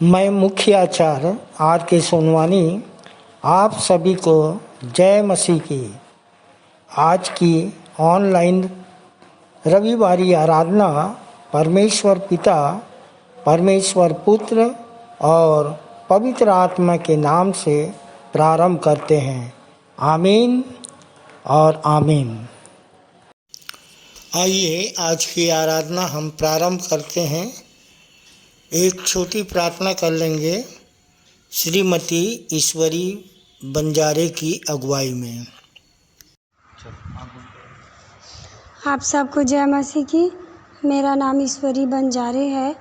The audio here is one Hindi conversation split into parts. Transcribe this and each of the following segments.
मैं मुख्य आचार्य आर के सोनवानी आप सभी को जय मसीह की आज की ऑनलाइन रविवारी आराधना परमेश्वर पिता, परमेश्वर पुत्र और पवित्र आत्मा के नाम से प्रारंभ करते हैं। आमीन और आमीन। आइए आज की आराधना हम प्रारंभ करते हैं। एक छोटी प्रार्थना कर लेंगे श्रीमती ईश्वरी बंजारे की अगुवाई में। आप सबको जय मसीह की। मेरा नाम ईश्वरी बंजारे है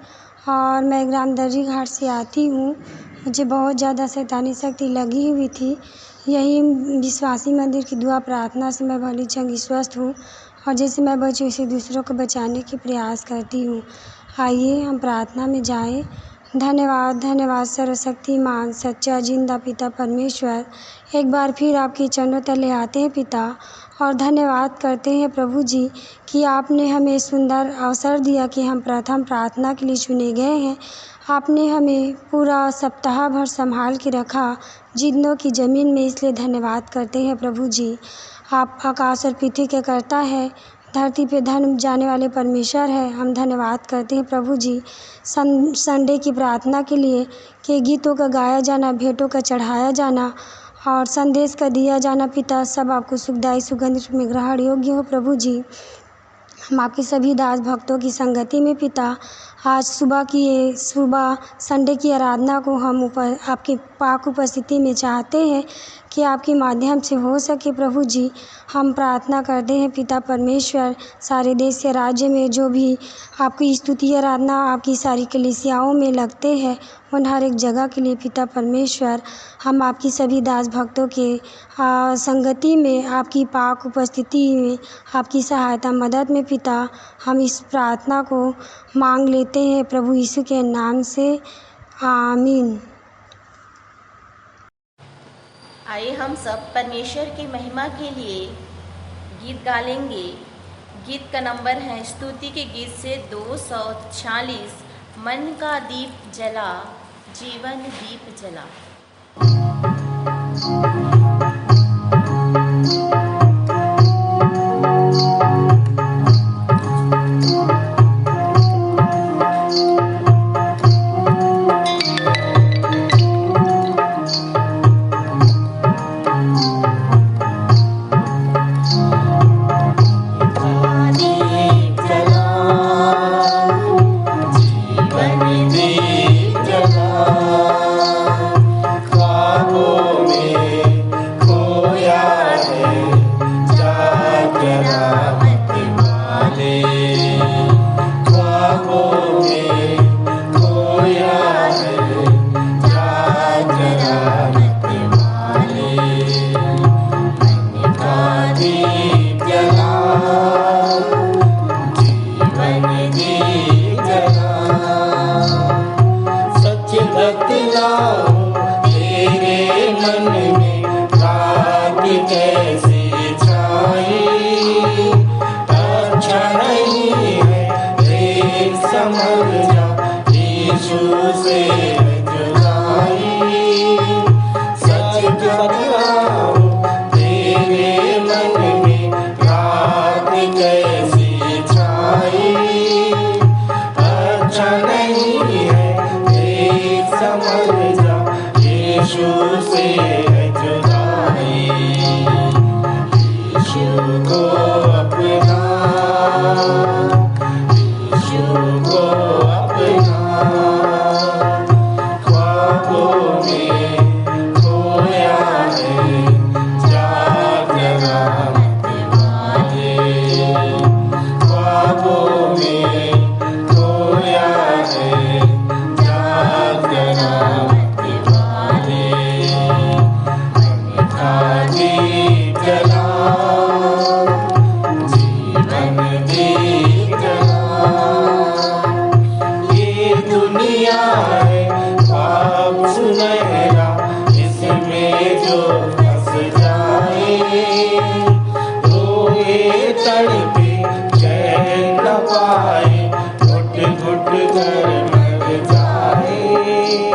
और मैं ग्राम दर्जी घाट से आती हूँ। मुझे बहुत ज़्यादा शैतानी शक्ति लगी हुई थी। यही विश्वासी मंदिर की दुआ प्रार्थना से मैं भली चंगी स्वस्थ हूँ और जैसे मैं बची उसे दूसरों को बचाने की प्रयास करती हूँ। आइए हम प्रार्थना में जाएं। धन्यवाद धन्यवाद सर्वशक्तिमान सच्चा जिंदा पिता परमेश्वर, एक बार फिर आपके चरणों तले आते हैं पिता और धन्यवाद करते हैं प्रभु जी कि आपने हमें सुंदर अवसर दिया कि हम प्रथम प्रार्थना के लिए चुने गए हैं। आपने हमें पूरा सप्ताह भर संभाल के रखा जिंदों की ज़मीन में, इसलिए धन्यवाद करते हैं प्रभु जी। आप आकाश और पृथ्वी के कर्ता है, धरती पे धर्म जाने वाले परमेश्वर है। हम धन्यवाद करते हैं प्रभु जी संडे की प्रार्थना के लिए कि गीतों का गाया जाना, भेंटों का चढ़ाया जाना और संदेश का दिया जाना पिता, सब आपको सुखदायी सुगंधित में ग्रहण योग्य हो प्रभु जी। हम आपके सभी दास भक्तों की संगति में पिता आज सुबह संडे की आराधना को हम आपकी पाक उपस्थिति में चाहते हैं कि आपके माध्यम से हो सके प्रभु जी। हम प्रार्थना करते हैं पिता परमेश्वर, सारे देश या राज्य में जो भी आपकी स्तुति आराधना आपकी सारी कलीसियाओं में लगते हैं उन हर एक जगह के लिए पिता परमेश्वर, हम आपकी सभी दास भक्तों के संगति में, आपकी पाक उपस्थिति में, आपकी सहायता मदद में पिता हम इस प्रार्थना को मांग लेते हैं प्रभु यीशु के नाम से, आमीन। आइए हम सब परमेश्वर की महिमा के लिए गीत गा लेंगे। गीत का नंबर है स्तुति के गीत से 246, मन का दीप जला, जीवन दीप जला। पाए घुट घुट कर मर जाए।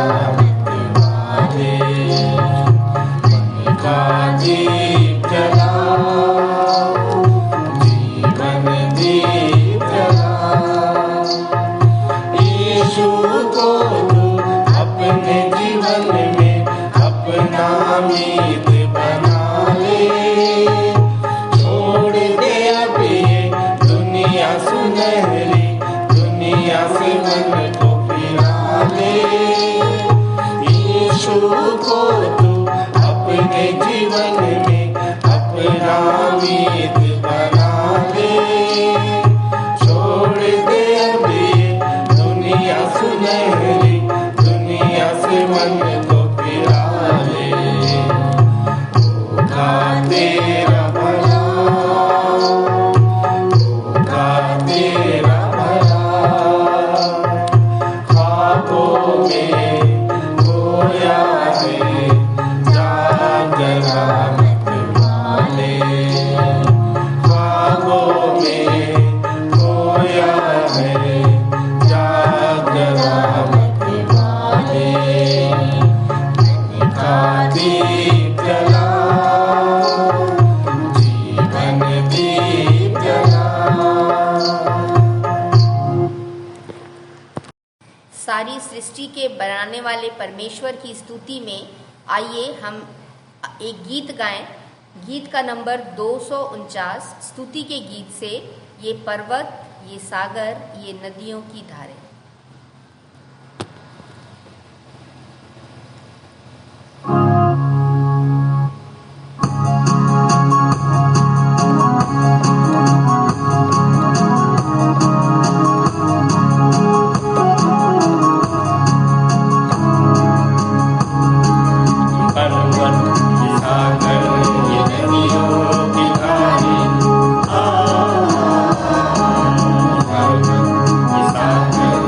करामत वाले। मन का दीप जलाओ, जीवन दीप जलाओ। यीशु को तू अपने जीवन में अपना मीत बना ले। छोड़ दे अब ये दुनिया सुनहरी, दुनिया से मन को फिरा ले। यीशु को तू अपने जीवन में अपना मीत बना ले। छोड़ दे अब ये दुनिया सुनहरी, दुनिया से मन को फिरा ले। होगा तेरा भला, होगा तेरा भला। ख्वाबों में खोया है, जाग करामत वाले। ख्वाबों में खोया है, जाग करामत वाले। मन का दीप जलाओ, जीवन दीप जलाओ। सारी सृष्टि के बनाने वाले परमेश्वर की स्तुति में आइए हम एक गीत गाएं। गीत का नंबर 249 स्तुति के गीत से, ये पर्वत, ये सागर, ये नदियों की धारें। पर्वत, ये सागर, ये नदियों की धारें। पर्वत, ये सागर,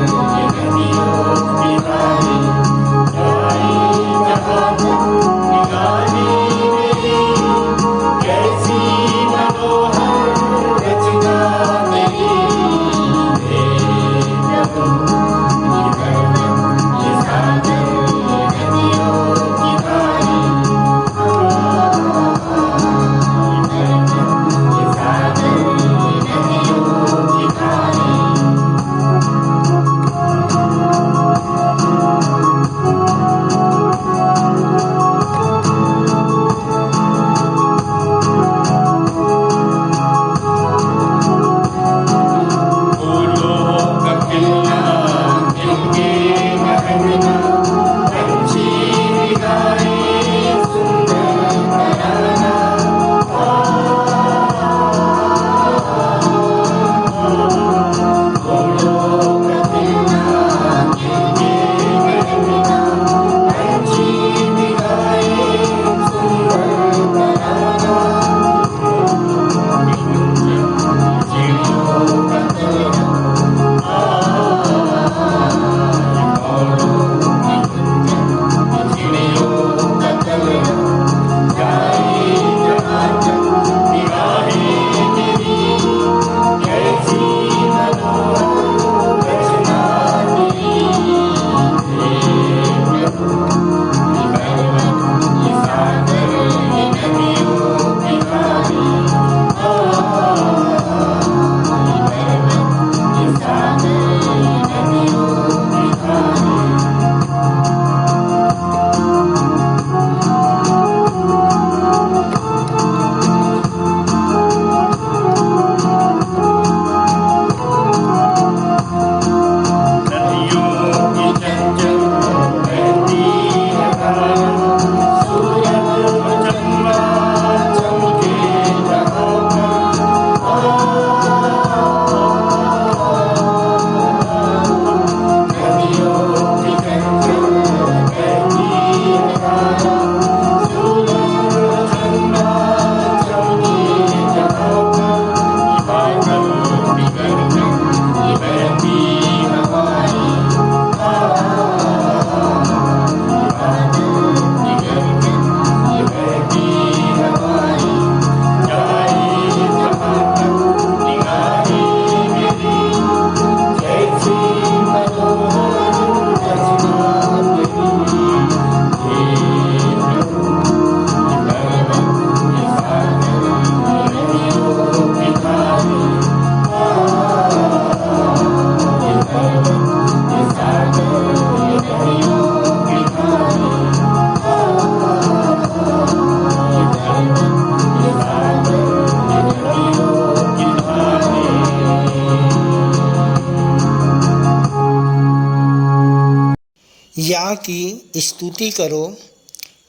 याह की स्तुति करो,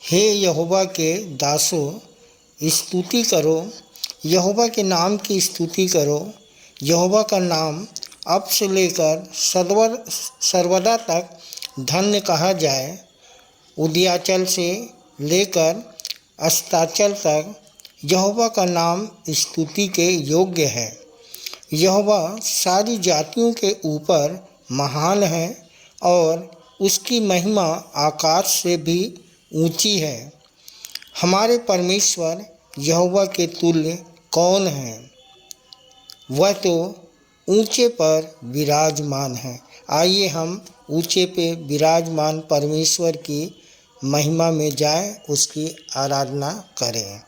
हे यहोवा के दासों स्तुति करो, यहोवा के नाम की स्तुति करो। यहोवा का नाम अब से लेकर सर्वदा तक धन्य कहा जाए। उदयाचल से लेकर अस्ताचल तक यहोवा का नाम स्तुति के योग्य है। यहोवा सारी जातियों के ऊपर महान है और उसकी महिमा आकाश से भी ऊंची है। हमारे परमेश्वर यहोवा के तुल्य कौन है? वह तो ऊंचे पर विराजमान है। आइए हम ऊंचे पे विराजमान परमेश्वर की महिमा में जाएं, उसकी आराधना करें।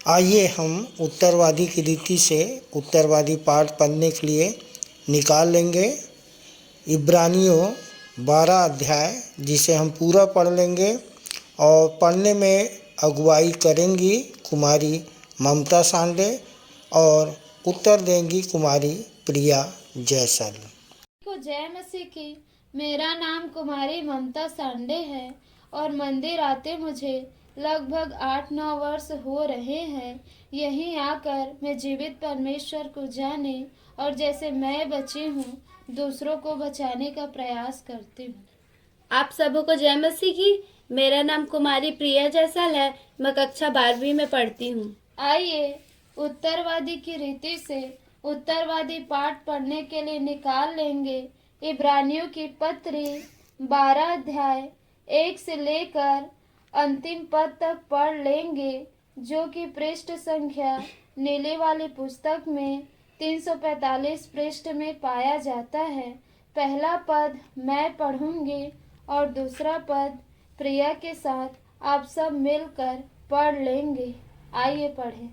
आइए हम उत्तरवादी की रीति से उत्तरवादी पाठ पढ़ने के लिए निकाल लेंगे। इब्रानियों 12 अध्याय जिसे हम पूरा पढ़ लेंगे और पढ़ने में अगुवाई करेंगी कुमारी ममता सांडे और उत्तर देंगी कुमारी प्रिया जयसल। को जय मसीह की। मेरा नाम कुमारी ममता सांडे है और मंदिर आते मुझे लगभग 8-9 वर्ष हो रहे हैं। यहीं आकर मैं जीवित परमेश्वर को जाने और जैसे मैं बची हूँ दूसरों को बचाने का प्रयास करती हूँ। आप सबों को जय मसीह की। मेरा नाम कुमारी प्रिया जैसल है। मैं कक्षा 12वीं में पढ़ती हूँ। आइए उत्तरवादी की रीति से उत्तरवादी पाठ पढ़ने के लिए निकाल लेंगे। इब्रानियों की पत्री 12 अध्याय 1 से लेकर अंतिम पद तक पढ़ लेंगे, जो कि पृष्ठ संख्या नीले वाली पुस्तक में 345 पृष्ठ में पाया जाता है। पहला पद मैं पढ़ूंगी और दूसरा पद प्रिया के साथ आप सब मिलकर पढ़ लेंगे। आइए पढ़ें।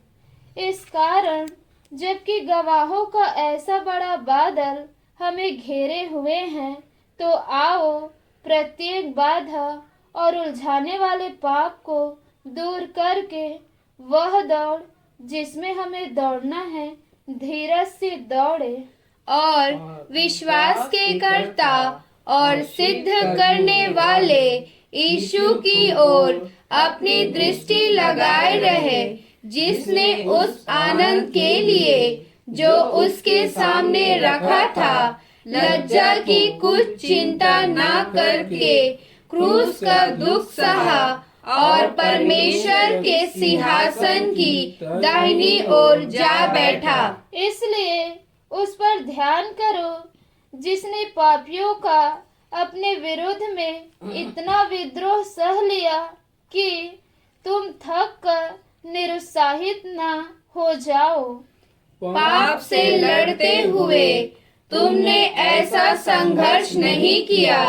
इस कारण जबकि गवाहों का ऐसा बड़ा बादल हमें घेरे हुए हैं, तो आओ प्रत्येक बाधा और उलझाने वाले पाप को दूर करके वह दौड़ जिसमें हमें दौड़ना है धीरज से दौड़े और विश्वास के कर्ता और सिद्ध करने वाले यीशु की ओर अपनी दृष्टि लगाए रहे, जिसने उस आनंद के लिए जो उसके सामने रखा था लज्जा की कुछ चिंता न करके क्रूस का दुख सहा और परमेश्वर के सिंहासन की दाहिनी ओर जा बैठा। इसलिए उस पर ध्यान करो जिसने पापियों का अपने विरुद्ध में इतना विद्रोह सह लिया कि तुम थक कर निरुत्साहित न हो जाओ। पाप से लड़ते हुए तुमने ऐसा संघर्ष नहीं किया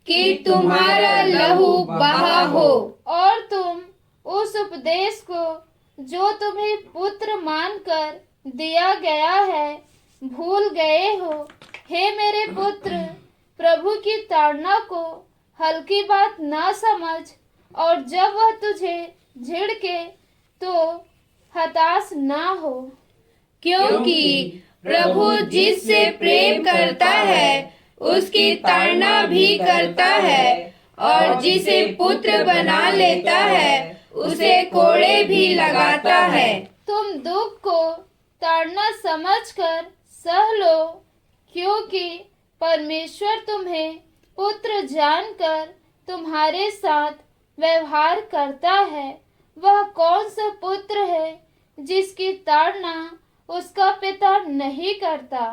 कि तुम्हारा लहू बहा हो, और तुम उस उपदेश को जो तुम्हें पुत्र मानकर दिया गया है भूल गए हो। हे मेरे पुत्र, प्रभु की ताड़ना को हल्की बात ना समझ, और जब वह तुझे झिड़के तो हताश ना हो, क्योंकि प्रभु जिससे प्रेम करता है उसकी ताड़ना भी करता है, और जिसे पुत्र बना लेता है उसे कोड़े भी लगाता है। तुम दुख को ताड़ना समझकर सह लो, क्योंकि परमेश्वर तुम्हें पुत्र जानकर तुम्हारे साथ व्यवहार करता है। वह कौन सा पुत्र है जिसकी ताड़ना उसका पिता नहीं करता?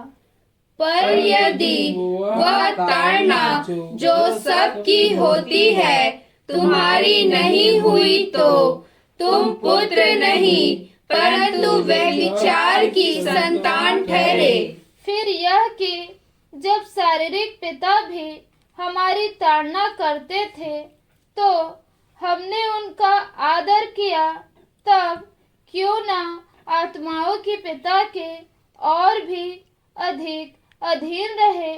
पर यदि वह ताड़ना जो सबकी होती है तुम्हारी नहीं हुई, तो तुम पुत्र नहीं परंतु व्यभिचार की संतान ठहरे। फिर यह कि जब शारीरिक पिता भी हमारी ताड़ना करते थे तो हमने उनका आदर किया, तब क्यों ना आत्माओं के पिता के और भी अधिक अधीन रहे,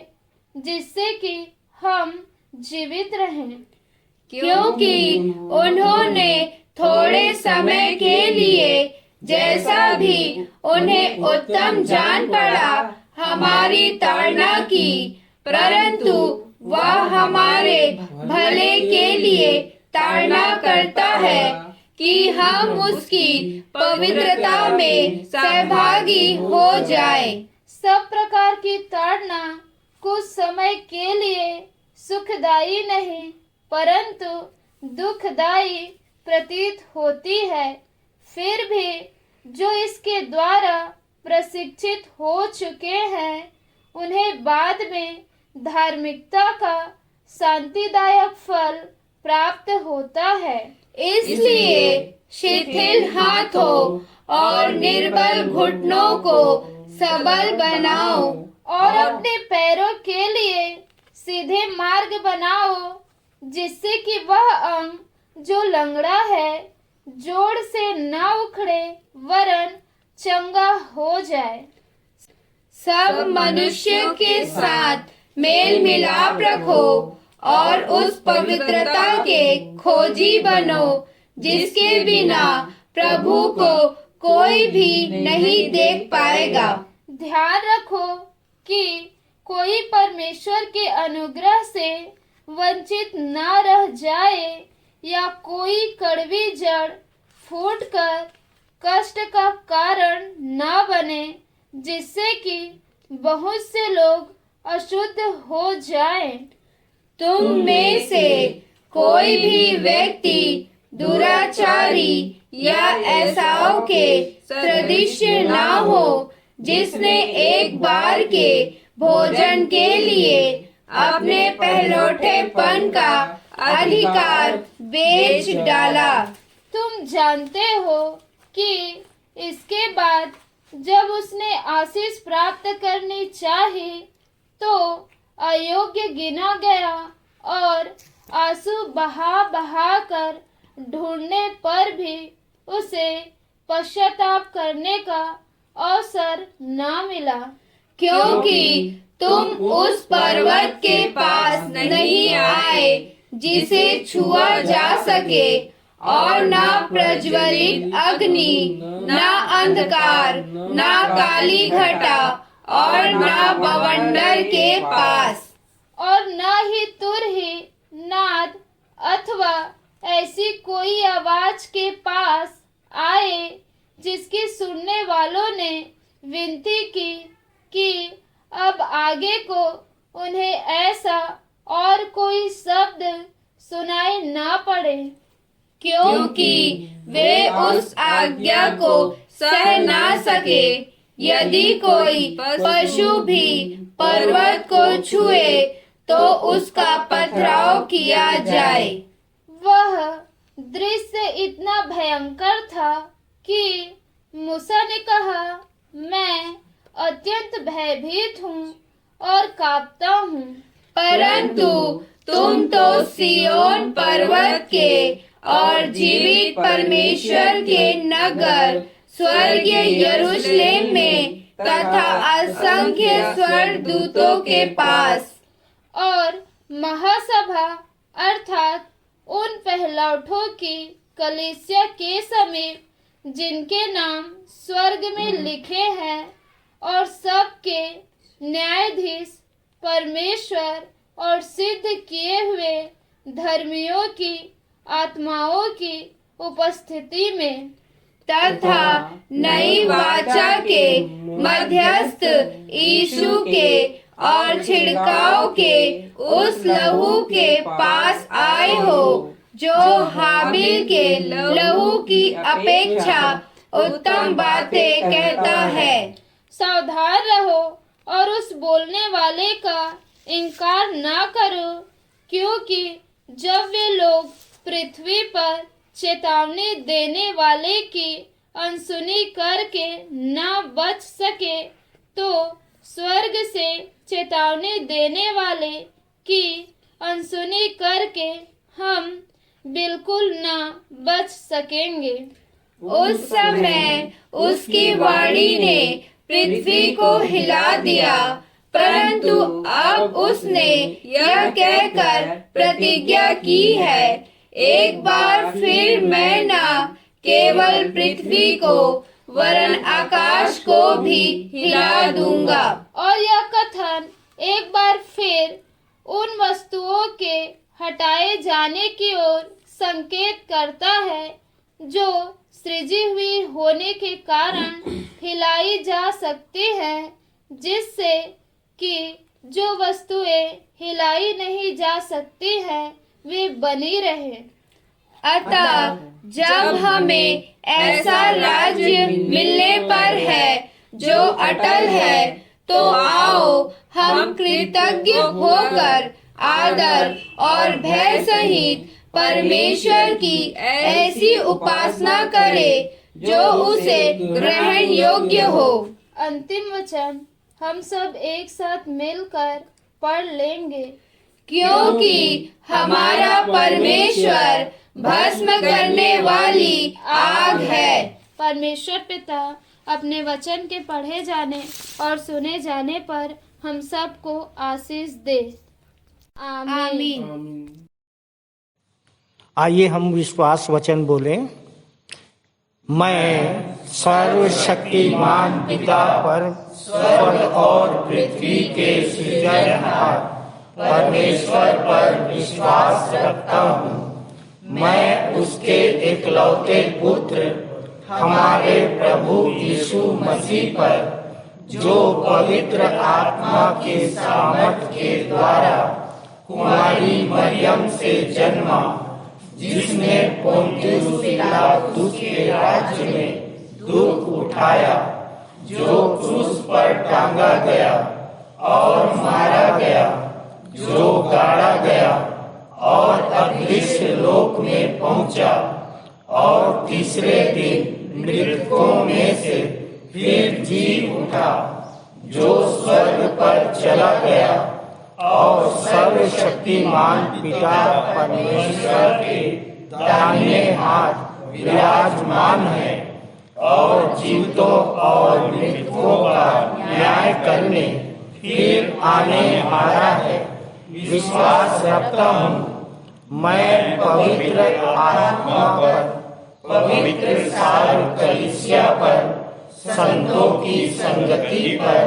जिससे कि हम जीवित रहें। क्योंकि उन्होंने थोड़े समय के लिए जैसा भी उन्हें उत्तम जान पड़ा हमारी ताड़ना की, परंतु वह हमारे भले के लिए ताड़ना करता है कि हम उसकी पवित्रता में सहभागी हो जाएं। सब प्रकार की ताड़ना कुछ समय के लिए सुखदायी नहीं परंतु दुखदायी प्रतीत होती है। फिर भी जो इसके द्वारा प्रशिक्षित हो चुके हैं उन्हें बाद में धार्मिकता का शांतिदायक फल प्राप्त होता है। इसलिए शिथिल हाथों और निर्बल घुटनों को सबल बनाओ और अपने पैरों के लिए सीधे मार्ग बनाओ, जिससे कि वह अंग जो लंगड़ा है जोड़ से न उखड़े वरन चंगा हो जाए। सब मनुष्यों के साथ मेल मिलाप रखो और उस पवित्रता के खोजी बनो जिसके बिना प्रभु को कोई भी नहीं देख पाएगा। ध्यान रखो कि कोई परमेश्वर के अनुग्रह से वंचित ना रह जाए या कोई कड़वी जड़ फूटकर कष्ट का कारण ना बने, जिससे कि बहुत से लोग अशुद्ध हो जाएं। तुम में से कोई भी व्यक्ति दुराचारी या ऐसाओं के सदृश ना हो, जिसने एक बार के भोजन के लिए अपने पहलौठेपन का अधिकार बेच डाला। तुम जानते हो कि इसके बाद जब उसने आशीष प्राप्त करनी चाही तो अयोग्य गिना गया और आंसू बहा बहा कर ढूंढने पर भी उसे पश्चाताप करने का अवसर ना मिला, क्योंकि तुम उस पर्वत के पास नहीं आए जिसे छुआ जा सके, और ना प्रज्वलित अग्नि, ना अंधकार, ना काली घटा और ना बवंडर के पास, और न ही तुरही नाद अथवा ऐसी कोई आवाज के पास आए जिसकी सुनने वालों ने विनती की कि अब आगे को उन्हें ऐसा और कोई शब्द सुनाई ना पड़े, क्योंकि वे उस आज्ञा को सह ना सके। यदि कोई पशु भी पर्वत को छुए तो उसका पथराव किया जाए। वह दृश्य इतना भयंकर था कि मूसा ने कहा, मैं अत्यंत भयभीत हूँ और कांपता हूँ। परंतु तुम तो सिय्योन पर्वत के और जीवित परमेश्वर के नगर स्वर्गीय यरूशलेम में तथा असंख्य स्वर्गदूतों के पास और महासभा अर्थात उन पहलौठों की कलीसिया के समीप जिनके नाम स्वर्ग में लिखे हैं और सबके न्यायाधीश परमेश्वर और सिद्ध किए हुए धर्मियों की आत्माओं की उपस्थिति में तथा नई वाचा के मध्यस्थ यीशु के और छिड़काव के उस लहू के पास आए हो, जो हाबिल के लहू की अपेक्षा उत्तम बातें कहता है। सावधान रहो और उस बोलने वाले का इनकार ना करो, क्योंकि जब वे लोग पृथ्वी पर चेतावनी देने वाले की अनसुनी करके ना बच सके, तो स्वर्ग से चेतावनी देने वाले की अनसुनी करके हम बिल्कुल ना बच सकेंगे। उस समय उसकी वाणी ने पृथ्वी को हिला दिया, परंतु अब उसने यह कहकर प्रतिज्ञा की है, एक बार फिर मैं ना केवल पृथ्वी को वरन आकाश को भी हिला दूंगा। और यह कथन एक बार फिर उन वस्तुओं के हटाए जाने की ओर संकेत करता है जो सृजी हुई होने के कारण हिलाई जा सकती है, जिससे कि जो वस्तुएं हिलाई नहीं जा सकती है वे बनी रहे। अतः जब हमें ऐसा राज्य मिलने पर है जो अटल है, तो आओ हम कृतज्ञ होकर आदर और भय सहित परमेश्वर की ऐसी उपासना करें जो उसे ग्रहण योग्य हो। अंतिम वचन हम सब एक साथ मिलकर पढ़ लेंगे। क्योंकि हमारा परमेश्वर भस्म करने वाली आग है। परमेश्वर पिता अपने वचन के पढ़े जाने और सुने जाने पर हम सबको आशीष दे। आमीन। आइए हम विश्वास वचन बोलें। मैं सर्वशक्तिमान पिता पर स्वर्ग और पृथ्वी के सृजनहार परमेश्वर पर विश्वास रखता हूँ। मैं उसके एकलौते पुत्र हमारे प्रभु यीशु मसीह पर, जो पवित्र आत्मा के सामर्थ के द्वारा कुमारी मरियम से जन्मा, जिसने पोंतियुस पिलातुस के राज्य में दुख उठाया, जो क्रूस पर टांगा गया और मारा गया, जो गाड़ा गया और अदृश्य लोक में पहुंचा, और तीसरे दिन मृतकों में से फिर जी उठा, जो स्वर्ग पर चला गया और सर्वशक्तिमान पिता परमेश्वर के दाहिने हाथ विराजमान है, और जीवितों और मृतकों का न्याय करने फिर आने वाला है। विश्वास रखता हूँ मैं पवित्र आत्मा पर, पवित्र सार्व कलीसिया पर, संतों की संगति पर,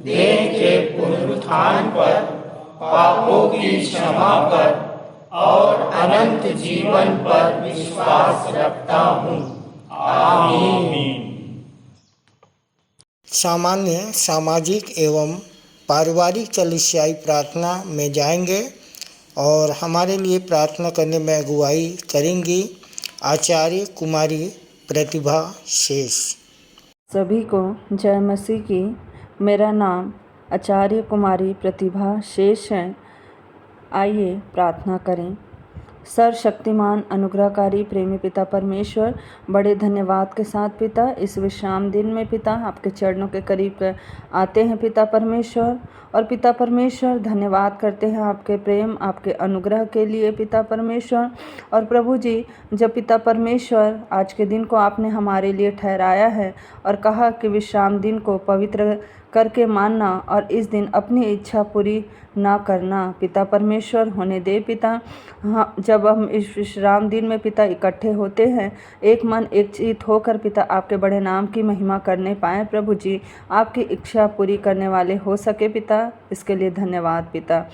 देह के पुनरुत्थान पर, पापों की क्षमा पर और अनंत जीवन पर विश्वास रखता हूँ। आमीन। सामान्य सामाजिक एवं पारिवारिक कलीसियाई प्रार्थना में जाएंगे और हमारे लिए प्रार्थना करने में अगुवाई करेंगी आचार्य कुमारी प्रतिभा शेष। सभी को जय मसीह की। मेरा नाम आचार्य कुमारी प्रतिभा शेष है। आइए प्रार्थना करें। सर्वशक्तिमान अनुग्रहकारी प्रेमी पिता परमेश्वर, बड़े धन्यवाद के साथ पिता इस विश्राम दिन में पिता आपके चरणों के करीब आते हैं पिता परमेश्वर। और पिता परमेश्वर धन्यवाद करते हैं आपके प्रेम, आपके अनुग्रह के लिए पिता परमेश्वर। और प्रभु जी, जब पिता परमेश्वर आज के दिन को आपने हमारे लिए ठहराया है और कहा कि विश्राम दिन को पवित्र करके मानना और इस दिन अपनी इच्छा पूरी ना करना पिता परमेश्वर होने दे पिता। हाँ, जब हम इस विश्राम दिन में पिता इकट्ठे होते हैं, एक मन एक चित होकर पिता आपके बड़े नाम की महिमा करने पाएँ प्रभु जी, आपकी इच्छा पूरी करने वाले हो सके पिता, इसके लिए धन्यवाद पिता।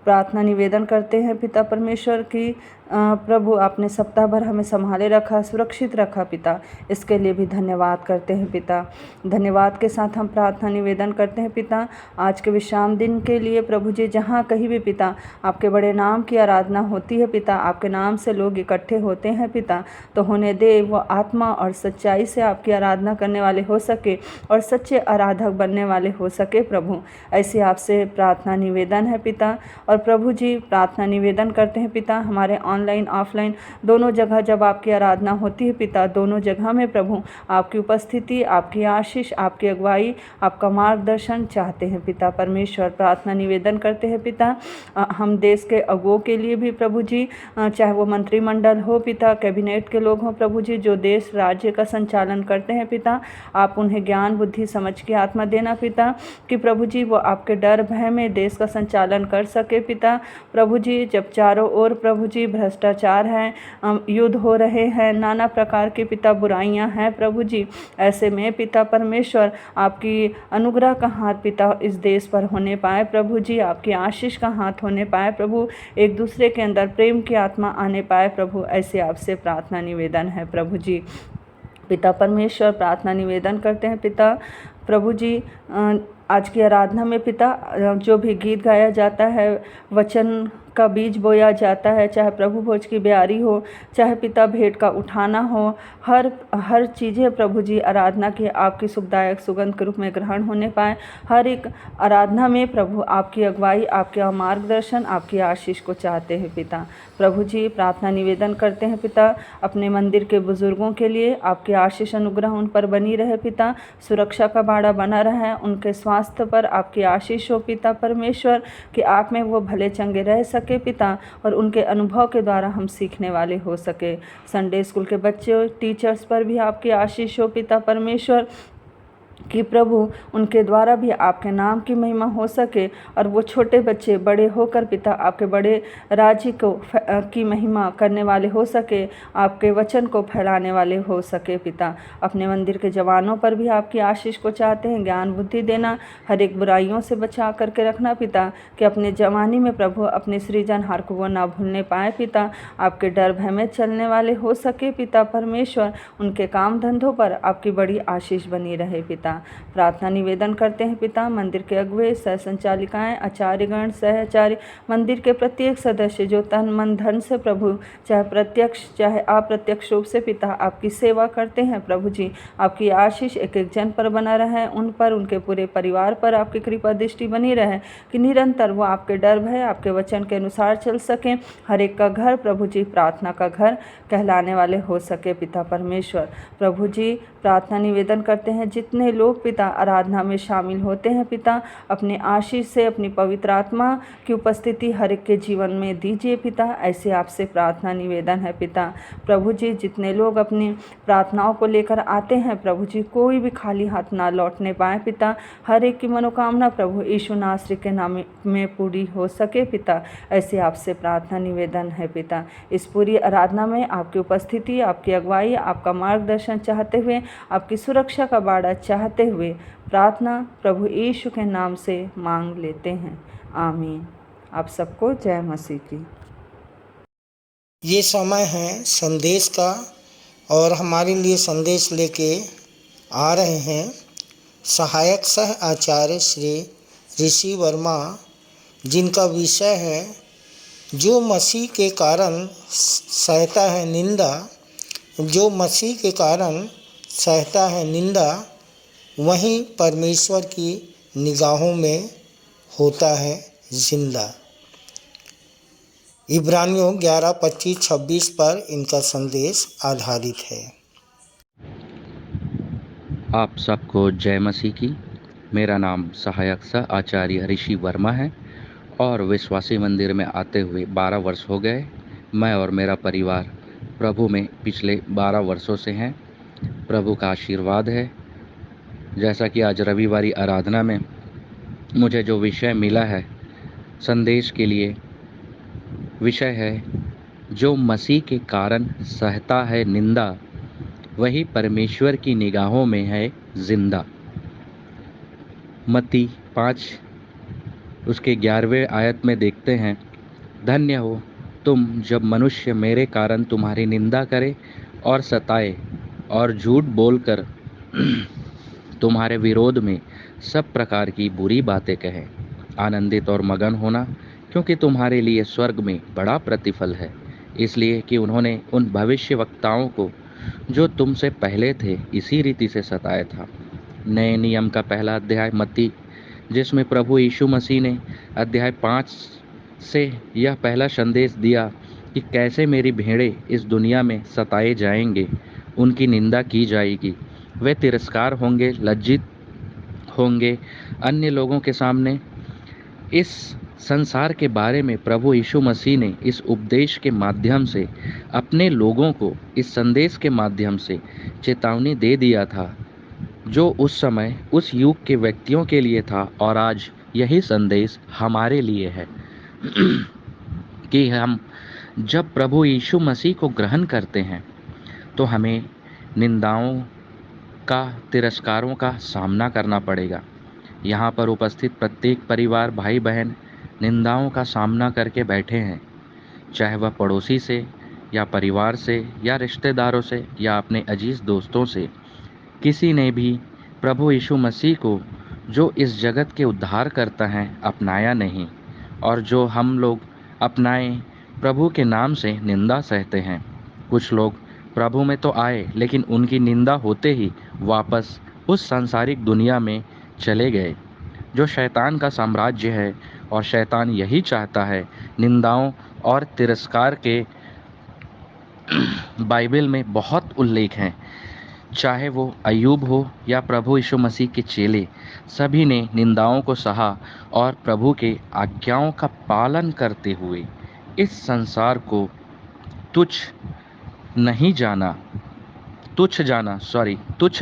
प्रार्थना निवेदन करते हैं पिता परमेश्वर की प्रभु आपने सप्ताह भर हमें संभाले रखा, सुरक्षित रखा पिता, इसके लिए भी धन्यवाद करते हैं पिता। धन्यवाद के साथ हम प्रार्थना निवेदन करते हैं पिता आज के विश्राम दिन के लिए प्रभु जी, जहाँ कहीं भी पिता आपके बड़े नाम की आराधना होती है पिता, आपके नाम से लोग इकट्ठे होते हैं पिता, तो होने दे वो आत्मा और सच्चाई से आपकी आराधना करने वाले हो सके और सच्चे आराधक बनने वाले हो सके प्रभु, ऐसे आपसे प्रार्थना निवेदन है पिता। और प्रभु जी प्रार्थना निवेदन करते हैं पिता हमारे ऑनलाइन ऑफलाइन दोनों जगह जब आपकी आराधना होती है पिता, दोनों जगह में प्रभु आपकी उपस्थिति, आपकी आशीष, आपकी अगुवाई, आपका मार्गदर्शन चाहते हैं पिता परमेश्वर। प्रार्थना निवेदन करते हैं पिता हम देश के अगुओं के लिए भी प्रभु जी, चाहे वो मंत्रिमंडल हो पिता, कैबिनेट के लोग हों प्रभु जी, जो देश राज्य का संचालन करते हैं पिता, आप उन्हें ज्ञान बुद्धि समझ की आत्मा देना पिता, कि प्रभु जी वो आपके डर भय में देश का संचालन कर सके पिता। प्रभु जी जब चारों ओर प्रभु जी भ्रष्टाचार है, युद्ध हो रहे हैं, नाना प्रकार के पिता बुराइयां हैं प्रभु जी, ऐसे में पिता परमेश्वर आपकी अनुग्रह का हाथ पिता इस देश पर होने पाए प्रभु जी, आपकी आशीष का हाथ होने पाए प्रभु, एक दूसरे के अंदर प्रेम की आत्मा आने पाए प्रभु, ऐसे आपसे प्रार्थना निवेदन है प्रभु जी। पिता परमेश्वर प्रार्थना निवेदन करते हैं पिता प्रभु जी आज की आराधना में पिता जो भी गीत गाया जाता है, वचन का बीज बोया जाता है, चाहे प्रभु भोज की ब्यारी हो, चाहे पिता भेंट का उठाना हो, हर चीज़ें प्रभु जी आराधना की आपकी सुखदायक सुगंध के रूप में ग्रहण होने पाए। हर एक आराधना में प्रभु आपकी अगुवाई, आपका मार्गदर्शन, आपकी आशीष को चाहते हैं पिता। प्रभु जी प्रार्थना निवेदन करते हैं पिता अपने मंदिर के बुजुर्गों के लिए, आपकी आशीष अनुग्रह उन पर बनी रहे पिता, सुरक्षा का बाड़ा बना रहे, उनके स्वास्थ्य पर आपकी आशीष हो पिता परमेश्वर, कि आप में वो भले चंगे रह सके पिता, और उनके अनुभव के द्वारा हम सीखने वाले हो सके। संडे स्कूल के बच्चे टीचर्स पर भी आपकी आशीष हो पिता परमेश्वर, कि प्रभु उनके द्वारा भी आपके नाम की महिमा हो सके और वो छोटे बच्चे बड़े होकर पिता आपके बड़े राज्य को की महिमा करने वाले हो सके, आपके वचन को फैलाने वाले हो सके पिता। अपने मंदिर के जवानों पर भी आपकी आशीष को चाहते हैं, ज्ञान बुद्धि देना, हर एक बुराइयों से बचा करके रखना पिता, कि अपने जवानी में प्रभु अपने सृजनहार को वो ना भूलने पाए पिता। आपके डर भय में चलने वाले हो सके पिता परमेश्वर, उनके काम धंधों पर आपकी बड़ी आशीष बनी रहे पिता। प्रार्थना निवेदन करते हैं पिता, मंदिर के अगुवे, सह संचालिकाएँ, आचार्यगण, सहआचार्य, मंदिर के प्रत्येक सदस्य जो तन मन धन से प्रभु चाहे प्रत्यक्ष चाहे अप्रत्यक्ष रूप से पिता आपकी सेवा करते हैं प्रभु जी, आपकी आशीष एक एक जन पर बना रहे, उन पर उनके पूरे परिवार पर आपकी कृपा दृष्टि बनी रहे, कि निरंतर वो आपके डर भय आपके वचन के अनुसार चल सकें। हर एक का घर प्रभु जी प्रार्थना का घर कहलाने वाले हो सके पिता परमेश्वर। प्रभु जी प्रार्थना निवेदन करते हैं, जितने लोग पिता आराधना में शामिल होते हैं पिता, अपने आशीष से अपनी पवित्र आत्मा की उपस्थिति हर एक के जीवन में दीजिए पिता, ऐसे आपसे प्रार्थना निवेदन है पिता। प्रभु जी जितने लोग अपनी प्रार्थनाओं को लेकर आते हैं प्रभु जी, कोई भी खाली हाथ ना लौटने पाए पिता, हर एक की मनोकामना प्रभु यीशु नासरी के नाम में पूरी हो सके पिता, ऐसे आपसे प्रार्थना निवेदन है पिता। इस पूरी आराधना में आपकी उपस्थिति, आपकी अगुवाई, आपका मार्गदर्शन चाहते हुए, आपकी सुरक्षा का बाड़ा चाहते हुए प्रार्थना प्रभु यीशु के नाम से मांग लेते हैं, आमीन। आप सबको जय मसीह की। ये समय है संदेश का और हमारे लिए संदेश लेके आ रहे हैं सहायक सह आचार्य श्री ऋषि वर्मा, जिनका विषय है जो मसीह के कारण सहता है निंदा, जो मसीह के कारण सहता है निंदा वहीं परमेश्वर की निगाहों में होता है जिंदा। इब्रानियों 11:25-26 पर इनका संदेश आधारित है। आप सबको जय मसीह की। मेरा नाम सहायक सह आचार्य ऋषि वर्मा है और विश्वासी मंदिर में आते हुए 12 वर्ष हो गए। मैं और मेरा परिवार प्रभु में पिछले 12 वर्षों से हैं। प्रभु का आशीर्वाद है। जैसा कि आज रविवारी आराधना में मुझे जो विषय मिला है संदेश के लिए, विषय है जो मसीह के कारण सहता है निंदा वही परमेश्वर की निगाहों में है जिंदा। मत्ती 5 उसके 11वें आयत में देखते हैं, धन्य हो तुम जब मनुष्य मेरे कारण तुम्हारी निंदा करे और सताए और झूठ बोलकर तुम्हारे विरोध में सब प्रकार की बुरी बातें कहें। आनंदित और मगन होना, क्योंकि तुम्हारे लिए स्वर्ग में बड़ा प्रतिफल है, इसलिए कि उन्होंने उन भविष्यवक्ताओं को जो तुमसे पहले थे इसी रीति से सताया था। नए नियम का पहला अध्याय मत्ती, जिसमें प्रभु यीशु मसीह ने अध्याय 5 से यह पहला संदेश दिया कि कैसे मेरी भेड़ें इस दुनिया में सताए जाएंगे, उनकी निंदा की जाएगी, वे तिरस्कार होंगे, लज्जित होंगे अन्य लोगों के सामने। इस संसार के बारे में प्रभु यीशु मसीह ने इस उपदेश के माध्यम से अपने लोगों को इस संदेश के माध्यम से चेतावनी दे दिया था, जो उस समय उस युग के व्यक्तियों के लिए था और आज यही संदेश हमारे लिए है कि हम जब प्रभु यीशु मसीह को ग्रहण करते हैं तो हमें निंदाओं का, तिरस्कारों का सामना करना पड़ेगा। यहाँ पर उपस्थित प्रत्येक परिवार, भाई बहन निंदाओं का सामना करके बैठे हैं, चाहे वह पड़ोसी से या परिवार से या रिश्तेदारों से या अपने अजीज दोस्तों से। किसी ने भी प्रभु यीशु मसीह को, जो इस जगत के उद्धार करता है, अपनाया नहीं, और जो हम लोग अपनाए प्रभु के नाम से निंदा सहते हैं। कुछ लोग प्रभु में तो आए, लेकिन उनकी निंदा होते ही वापस उस सांसारिक दुनिया में चले गए, जो शैतान का साम्राज्य है। और शैतान यही चाहता है, निंदाओं और तिरस्कार के बाइबल में बहुत उल्लेख हैं, चाहे वो अय्यूब हो या प्रभु यीशु मसीह के चेले, सभी ने निंदाओं को सहा और प्रभु के आज्ञाओं का पालन करते हुए इस संसार को तुच्छ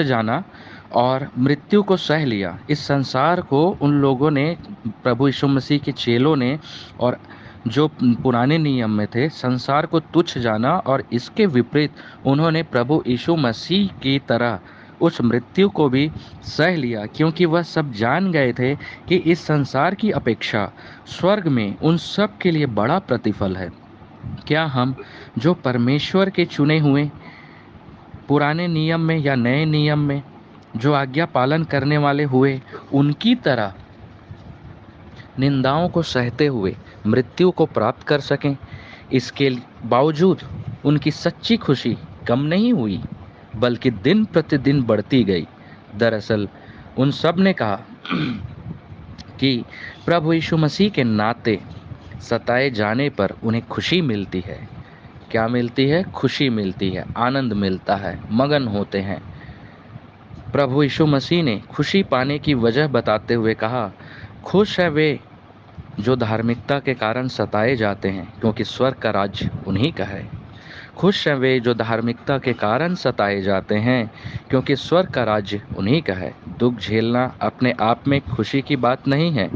जाना और मृत्यु को सह लिया। इस संसार को उन लोगों ने, प्रभु यीशु मसीह के चेलों ने और जो पुराने नियम में थे, संसार को तुच्छ जाना और इसके विपरीत उन्होंने प्रभु यीशु मसीह की तरह उस मृत्यु को भी सह लिया, क्योंकि वह सब जान गए थे कि इस संसार की अपेक्षा स्वर्ग में उन सब के लिए बड़ा प्रतिफल है। क्या हम जो परमेश्वर के चुने हुए पुराने नियम में या नए नियम में जो आज्ञा पालन करने वाले हुए, उनकी तरह निंदाओं को सहते हुए मृत्यु को प्राप्त कर सकें? इसके बावजूद उनकी सच्ची खुशी कम नहीं हुई, बल्कि दिन प्रतिदिन बढ़ती गई। दरअसल उन सब ने कहा कि प्रभु यीशु मसीह के नाते सताए जाने पर उन्हें खुशी मिलती है। क्या मिलती है? खुशी मिलती है, आनंद मिलता है, मगन होते हैं। प्रभु यीशु मसीह ने खुशी पाने की वजह बताते हुए कहा, खुश है वे जो धार्मिकता के कारण सताए जाते हैं, क्योंकि स्वर्ग का राज्य उन्हीं का है। खुश हैं वे जो धार्मिकता के कारण सताए जाते हैं, क्योंकि स्वर्ग का राज्य उन्हीं का है। दुख झेलना अपने आप में खुशी की बात नहीं है।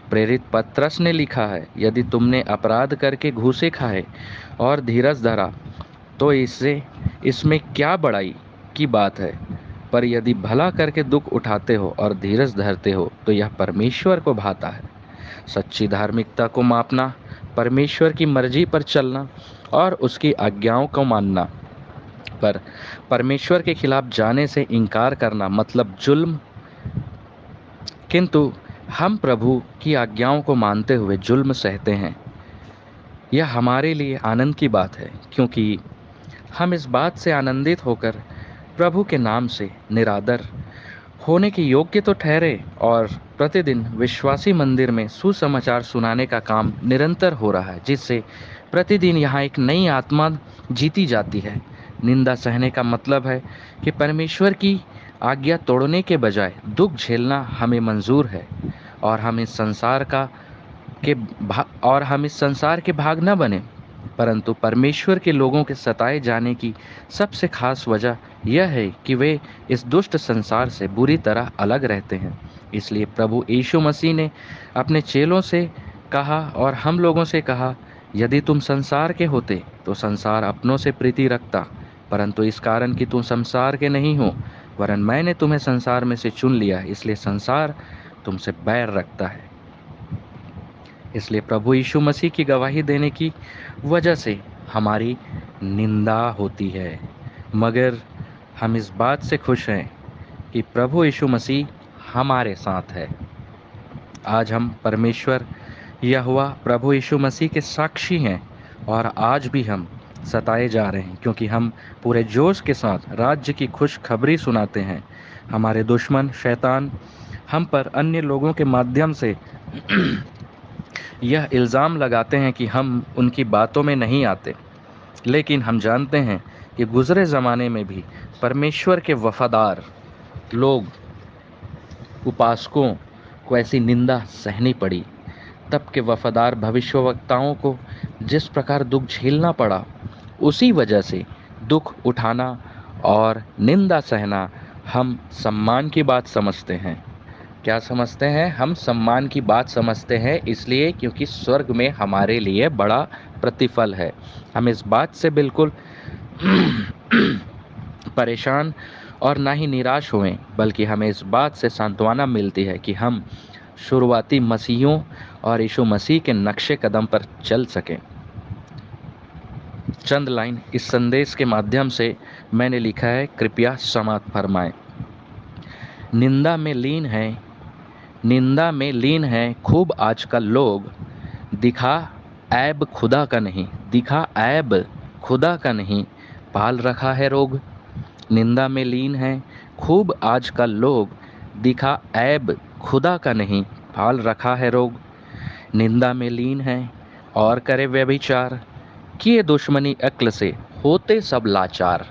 प्रेरित पतरस ने लिखा है, यदि तुमने अपराध करके घूसे खाए और धीरज धरा तो इसमें क्या बड़ाई की बात है, पर यदि भला करके दुख उठाते हो और धीरज धरते हो तो यह परमेश्वर को भाता है। सच्ची धार्मिकता को मापना, परमेश्वर की मर्जी पर चलना और उसकी आज्ञाओं को मानना, पर परमेश्वर के खिलाफ जाने से इनकार करना मतलब जुल्म। किंतु हम प्रभु की आज्ञाओं को मानते हुए जुल्म सहते हैं। यह हमारे लिए आनंद की बात है, क्योंकि हम इस बात से आनंदित होकर प्रभु के नाम से निरादर होने के योग्य तो ठहरे और प्रतिदिन विश्वासी मंदिर में सुसमाचार सुनाने का काम निरंतर हो रहा है, जिससे प्रतिदिन यहाँ एक नई आत्मा जीती जाती है। निंदा सहने का मतलब है कि परमेश्वर की आज्ञा तोड़ने के बजाय दुख झेलना हमें मंजूर है और हम इस संसार के भाग न बने, परंतु परमेश्वर के लोगों के सताए जाने की सबसे खास वजह यह है कि वे इस दुष्ट संसार से बुरी तरह अलग रहते हैं। इसलिए प्रभु यीशु मसीह ने अपने चेलों से कहा और हम लोगों से कहा, यदि तुम संसार के होते तो संसार अपनों से प्रीति रखता, परंतु इस कारण कि तुम संसार के नहीं हो, वरन मैंने तुम्हें संसार में से चुन लिया, इसलिए संसार तुमसे बैर रखता है। इसलिए प्रभु यीशु मसीह की गवाही देने की वजह से हमारी निंदा होती है, मगर हम इस बात से खुश हैं कि प्रभु यीशु मसीह हमारे साथ है। आज हम परमेश्वर यहोवा प्रभु यीशु मसीह के साक्षी हैं और आज भी हम सताए जा रहे हैं, क्योंकि हम पूरे जोश के साथ राज्य की खुशखबरी सुनाते हैं। हमारे दुश्मन शैतान हम पर अन्य लोगों के माध्यम से यह इल्ज़ाम लगाते हैं कि हम उनकी बातों में नहीं आते, लेकिन हम जानते हैं कि गुज़रे ज़माने में भी परमेश्वर के वफ़ादार लोग, उपासकों को ऐसी निंदा सहनी पड़ी। तब के वफ़ादार भविष्यवक्ताओं को जिस प्रकार दुख झेलना पड़ा, उसी वजह से दुख उठाना और निंदा सहना हम सम्मान की बात समझते हैं। क्या समझते हैं? हम सम्मान की बात समझते हैं, इसलिए क्योंकि स्वर्ग में हमारे लिए बड़ा प्रतिफल है। हम इस बात से बिल्कुल परेशान और ना ही निराश हुए, बल्कि हमें इस बात से सांत्वना मिलती है कि हम शुरुआती मसीहों और यीशु मसीह के नक्शे कदम पर चल सकें। चंद लाइन इस संदेश के माध्यम से मैंने लिखा है, कृपया समाप्त फरमाएं। निंदा में लीन है खूब आजकल लोग, दिखा ऐब खुदा का नहीं, पाल रखा है रोग। निंदा में लीन है खूब आजकल लोग, दिखा ऐब खुदा का नहीं, पाल रखा है रोग। निंदा में लीन है और करे व्यभिचार, किए दुश्मनी अक्ल से होते सब लाचार।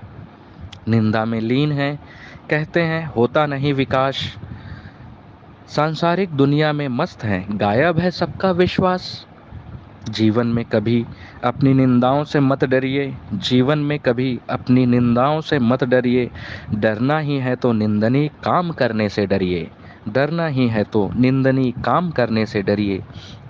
निंदा में लीन है, कहते हैं होता नहीं विकास, सांसारिक दुनिया में मस्त है, गायब है सबका विश्वास। जीवन में कभी अपनी निंदाओं से मत डरिए, जीवन में कभी अपनी निंदाओं से मत डरिए। डरना ही है तो निंदनीय काम करने से डरिए, डरना ही है तो निंदनीय काम करने से डरिए।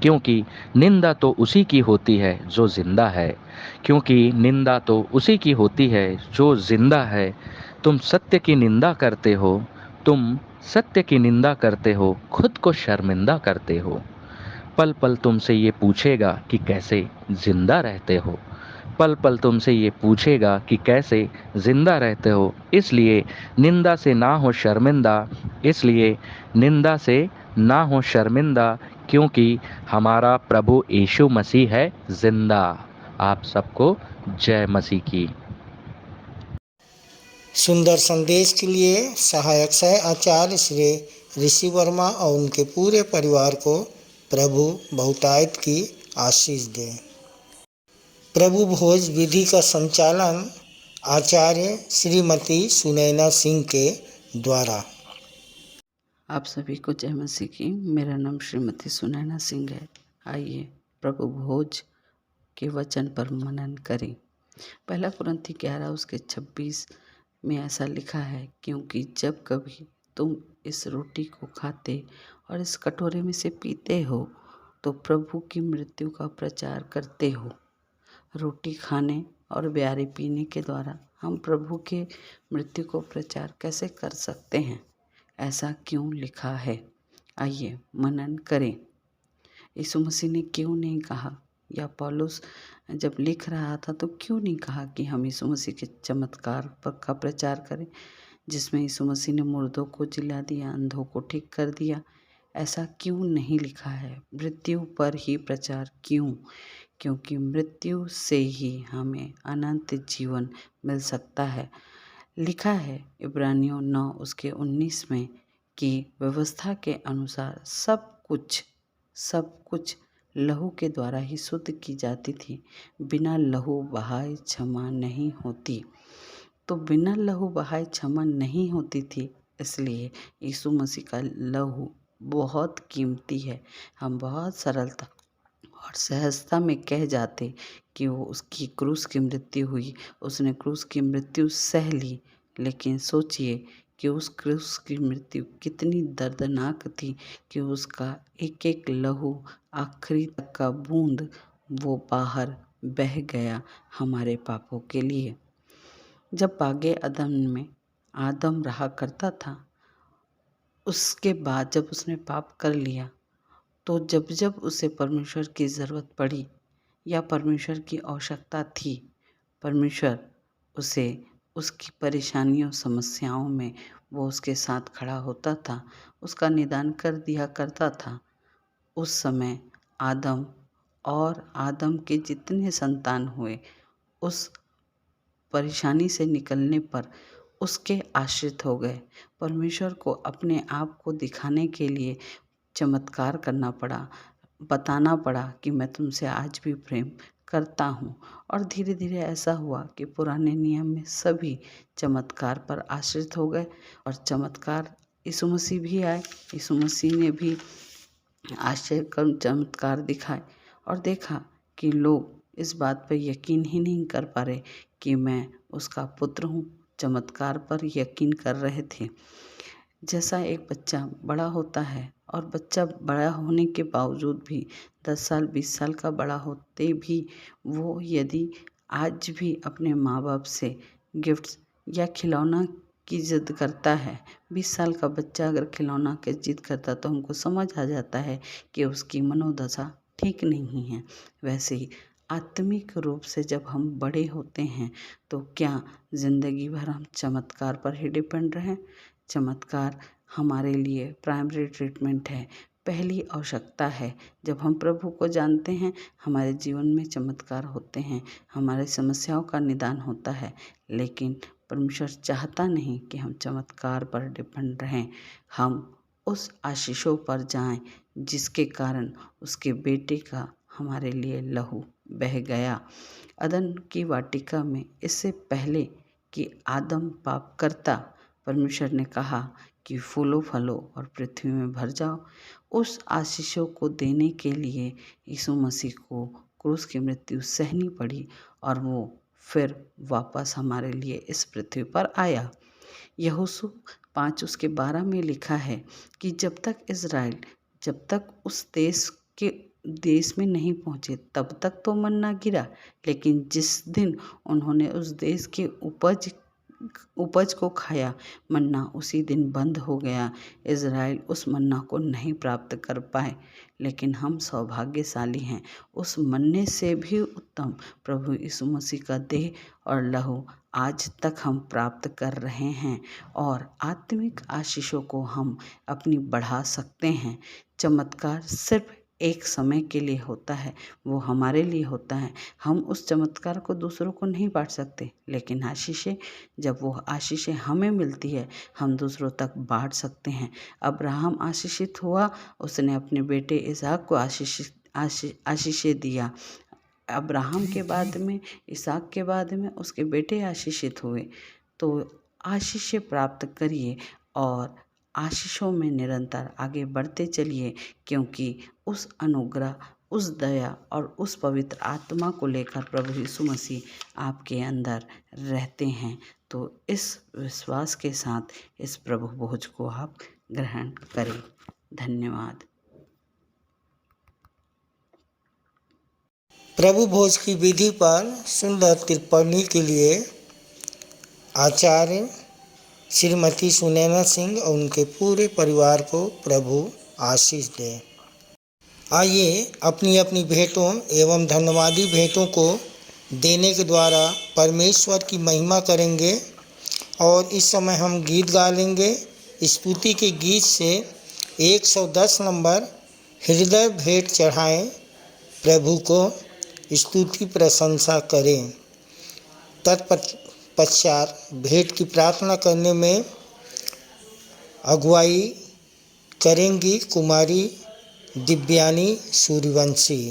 क्योंकि निंदा तो उसी की होती है जो जिंदा है, क्योंकि निंदा तो उसी की होती है जो जिंदा है। तुम सत्य की निंदा करते हो, तुम सत्य की निंदा करते हो, खुद को शर्मिंदा करते हो। पल पल तुमसे ये पूछेगा कि कैसे जिंदा रहते हो, पल पल तुमसे ये पूछेगा कि कैसे जिंदा रहते हो। इसलिए निंदा से ना हो शर्मिंदा, इसलिए निंदा से ना हो शर्मिंदा, क्योंकि हमारा प्रभु यीशु मसीह है जिंदा। आप सबको जय मसीह की। सुंदर संदेश के लिए सहायक सह आचार्य श्री ऋषि वर्मा और उनके पूरे परिवार को प्रभु बहुतायत की आशीष दे। प्रभु भोज विधि का संचालन आचार्य श्रीमती सुनैना सिंह के द्वारा। आप सभी को जय मसीह की। मेरा नाम श्रीमती सुनैना सिंह है। आइए प्रभु भोज के वचन पर मनन करें। पहला कुरिन्थी 11:26 में ऐसा लिखा है, क्योंकि जब कभी तुम इस रोटी को खाते और इस कटोरे में से पीते हो तो प्रभु की मृत्यु का प्रचार करते हो। रोटी खाने और ब्यारी पीने के द्वारा हम प्रभु के मृत्यु को प्रचार कैसे कर सकते हैं? ऐसा क्यों लिखा है? आइए मनन करें। यीशु मसीह ने क्यों नहीं कहा, या पौलुस जब लिख रहा था तो क्यों नहीं कहा कि हम यीशु मसीह के चमत्कार का प्रचार करें, जिसमें यीशु मसीह ने मुर्दों को जिला दिया, अंधों को ठीक कर दिया? ऐसा क्यों नहीं लिखा है? मृत्यु पर ही प्रचार क्यों? क्योंकि मृत्यु से ही हमें अनंत जीवन मिल सकता है। लिखा है इब्रानियों 9:19 में कि व्यवस्था के अनुसार सब कुछ लहू के द्वारा ही शुद्ध की जाती थी, बिना लहू बहाए क्षमा नहीं होती। तो बिना लहू बहाए क्षमा नहीं होती थी, इसलिए यीशु मसीह का लहू बहुत कीमती है। हम बहुत सरलता और सहजता में कह जाते कि वो उसकी क्रूस की मृत्यु हुई, उसने क्रूस की मृत्यु सह ली, लेकिन सोचिए कि उस क्रूस की मृत्यु कितनी दर्दनाक थी कि उसका एक एक लहू, आखिरी तक का बूंद वो बाहर बह गया हमारे पापों के लिए। जब बागे अदन में आदम रहा करता था, उसके बाद जब उसने पाप कर लिया, तो जब जब उसे परमेश्वर की ज़रूरत पड़ी या परमेश्वर की आवश्यकता थी, परमेश्वर उसे उसकी परेशानियों समस्याओं में वो उसके साथ खड़ा होता था, उसका निदान कर दिया करता था। उस समय आदम और आदम के जितने संतान हुए, उस परेशानी से निकलने पर उसके आश्रित हो गए। परमेश्वर को अपने आप को दिखाने के लिए चमत्कार करना पड़ा, बताना पड़ा कि मैं तुमसे आज भी प्रेम करता हूँ। और धीरे धीरे ऐसा हुआ कि पुराने नियम में सभी चमत्कार पर आश्रित हो गए और चमत्कार यीशु मसीह भी आए। यीशु मसीह ने भी आश्चर्यकर चमत्कार दिखाए और देखा कि लोग इस बात पर यकीन ही नहीं कर पा रहे कि मैं उसका पुत्र हूँ। चमत्कार पर यकीन कर रहे थे। जैसा एक बच्चा बड़ा होता है और बच्चा बड़ा होने के बावजूद भी 10 साल 20 साल का बड़ा होते भी वो यदि आज भी अपने माँ बाप से गिफ्ट्स या खिलौना की जिद करता है, 20 साल का बच्चा अगर खिलौना की जिद करता तो हमको समझ आ जाता है कि उसकी मनोदशा ठीक नहीं है। वैसे ही आत्मिक रूप से जब हम बड़े होते हैं तो क्या ज़िंदगी भर हम चमत्कार पर ही डिपेंड रहें? चमत्कार हमारे लिए प्राइमरी ट्रीटमेंट है, पहली आवश्यकता है। जब हम प्रभु को जानते हैं, हमारे जीवन में चमत्कार होते हैं, हमारे समस्याओं का निदान होता है। लेकिन परमेश्वर चाहता नहीं कि हम चमत्कार पर डिपेंड रहें, हम उस आशीषों पर जाएं जिसके कारण उसके बेटे का हमारे लिए लहू बह गया। अदन की वाटिका में इससे पहले कि आदम पाप करता, परमेश्वर ने कहा कि फूलो फलो और पृथ्वी में भर जाओ। उस आशीषों को देने के लिए यीशु मसीह को क्रूस की मृत्यु सहनी पड़ी और वो फिर वापस हमारे लिए इस पृथ्वी पर आया। यहोशू 5:12 में लिखा है कि जब तक इज़राइल जब तक उस देश में नहीं पहुँचे तब तक तो मन्ना गिरा, लेकिन जिस दिन उन्होंने उस देश के उपज को खाया मन्ना उसी दिन बंद हो गया। इज़राइल उस मन्ना को नहीं प्राप्त कर पाए, लेकिन हम सौभाग्यशाली हैं। उस मन्ने से भी उत्तम प्रभु यीशु मसीह का देह और लहू आज तक हम प्राप्त कर रहे हैं और आत्मिक आशीषों को हम अपनी बढ़ा सकते हैं। चमत्कार सिर्फ एक समय के लिए होता है, वो हमारे लिए होता है। हम उस चमत्कार को दूसरों को नहीं बांट सकते, लेकिन आशीषें जब वो आशीषें हमें मिलती है हम दूसरों तक बांट सकते हैं। अब्राहम आशीषित हुआ, उसने अपने बेटे इसहाक को आशीषें दिया। अब्राहम के बाद में इसहाक के बाद में उसके बेटे आशीषित हुए। तो आशीषें प्राप्त करिए और आशीषों में निरंतर आगे बढ़ते चलिए, क्योंकि उस अनुग्रह, उस दया और उस पवित्र आत्मा को लेकर प्रभु यीशु मसीह आपके अंदर रहते हैं। तो इस विश्वास के साथ इस प्रभु भोज को आप ग्रहण करें। धन्यवाद। प्रभु भोज की विधि पर सुंदर टिप्पणी के लिए आचार्य श्रीमती सुनैना सिंह और उनके पूरे परिवार को प्रभु आशीष दे। आइए अपनी अपनी भेंटों एवं धन्यवादी भेंटों को देने के द्वारा परमेश्वर की महिमा करेंगे और इस समय हम गीत गा लेंगे। स्तुति के गीत से 110 नंबर हृदय भेंट चढ़ाएं, प्रभु को स्तुति प्रशंसा करें। तत्पश्चात भेंट की प्रार्थना करने में अगुवाई करेंगी कुमारी दिव्यानी सूर्यवंशी।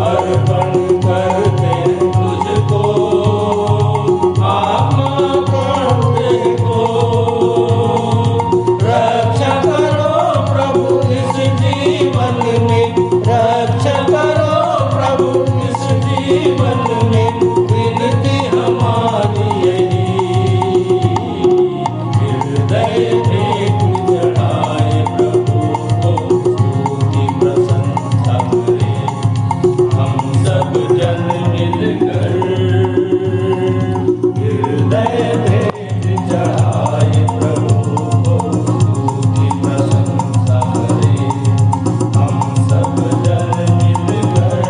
अर्पण कर सब जन मिलकर हृदय भेद चढ़ाए प्रभु को की प्रशंसा करें हम सब जन मिलकर।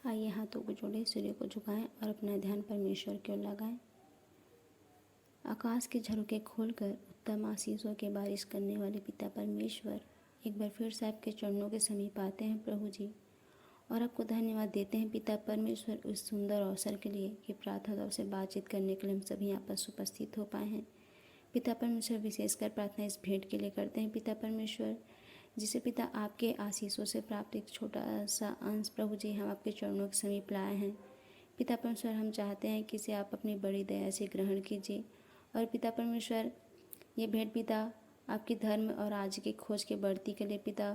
आइए हाथों को जोड़ें, सूर्य को झुकाएं और अपना ध्यान परमेश्वर की ओर लगाएं। आकाश के झरोखे खोलकर उत्तम आशीषों की बारिश करने वाले पिता परमेश्वर, एक बार फिर से आपके चरणों के समीप आते हैं प्रभु जी, और आपको धन्यवाद देते हैं पिता परमेश्वर उस सुंदर अवसर के लिए कि प्रार्थना से बातचीत करने के लिए हम सभी यहाँ पर उपस्थित हो पाए हैं। पिता परमेश्वर विशेषकर प्रार्थना इस भेंट के लिए करते हैं पिता परमेश्वर, जिसे पिता आपके आशीषों से प्राप्त एक छोटा सा अंश प्रभु जी हम आपके चरणों के समीप लाए हैं। पिता परमेश्वर, हम चाहते हैं कि इसे आप अपनी बड़ी दया से ग्रहण कीजिए, और पिता परमेश्वर ये भेंट पिता आपकी धर्म और राज्य की खोज के बढ़ती के लिए पिता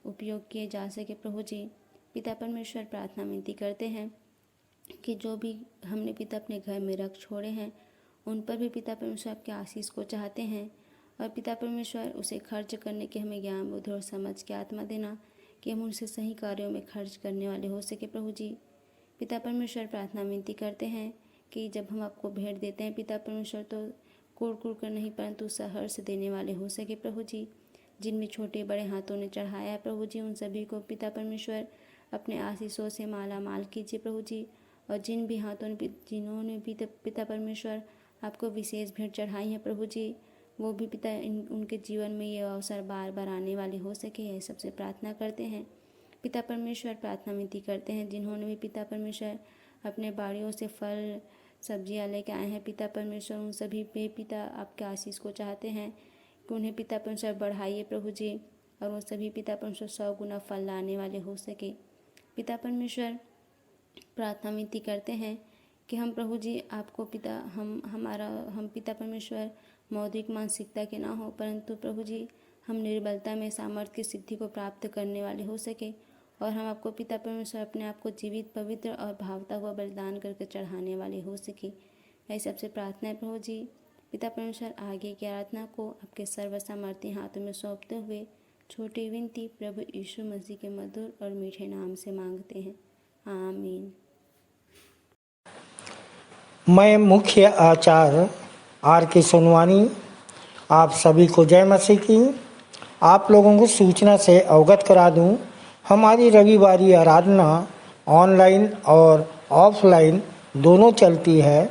उपयोग किए जा सके प्रभु जी। पिता परमेश्वर, प्रार्थना विनती करते हैं कि जो भी हमने पिता अपने घर में रख छोड़े हैं उन पर भी पिता परमेश्वर आपके आशीष को चाहते हैं, और पिता परमेश्वर उसे खर्च करने के हमें ज्ञान बुद्धि और समझ की आत्मा देना कि हम उनसे सही कार्यों में खर्च करने वाले हो सके प्रभु जी। पिता परमेश्वर, प्रार्थना विनती करते हैं कि जब हम आपको भेंट देते हैं पिता परमेश्वर तो कूड़ कर नहीं परंतु सहर्ष देने वाले हो सके प्रभु जी। जिन भी छोटे बड़े हाथों ने चढ़ाया है प्रभु जी, उन सभी को पिता परमेश्वर अपने आशीषों से माला माल कीजिए प्रभु जी, और जिन भी हाथों ने जिन्होंने भी पिता परमेश्वर आपको विशेष भेंट चढ़ाई है प्रभु जी, वो भी पिता उनके जीवन में ये अवसर बार बार आने वाले हो सके, यह सबसे प्रार्थना करते हैं पिता परमेश्वर। प्रार्थना विनती करते हैं जिन्होंने भी पिता परमेश्वर अपने बाड़ियों से फल सब्जियां लेके आए हैं पिता परमेश्वर, उन सभी पे पिता आपके आशीष को चाहते हैं कि उन्हें पिता परमेश्वर बढ़ाइए प्रभु जी, और वो सभी पिता परमेश्वर 100 गुना फल लाने वाले हो सके। पिता परमेश्वर, प्रार्थना विनती करते हैं कि हम प्रभु जी आपको पिता हम पिता परमेश्वर मौद्रिक मानसिकता के ना हो, परंतु प्रभु जी हम निर्बलता में सामर्थ्य की सिद्धि को प्राप्त करने वाले हो सके, और हम आपको पिता परमेश्वर अपने आप को जीवित पवित्र और भावता हुआ बलिदान करके चढ़ाने वाले हो सके। यही सबसे प्रार्थना है प्रभु जी। पिता परमेश्वर, आगे की आराधना को आपके सर्वसामर्थ्य हाथों में सौंपते हुए छोटी विनती प्रभु यीशु मसीह के मधुर और मीठे नाम से मांगते हैं, आमीन। मैं मुख्य आचार्य R.K. सोनवानी आप सभी को जय मसीह की। आप लोगों को सूचना से अवगत करा दूं, हमारी रविवारी आराधना ऑनलाइन और ऑफलाइन दोनों चलती है।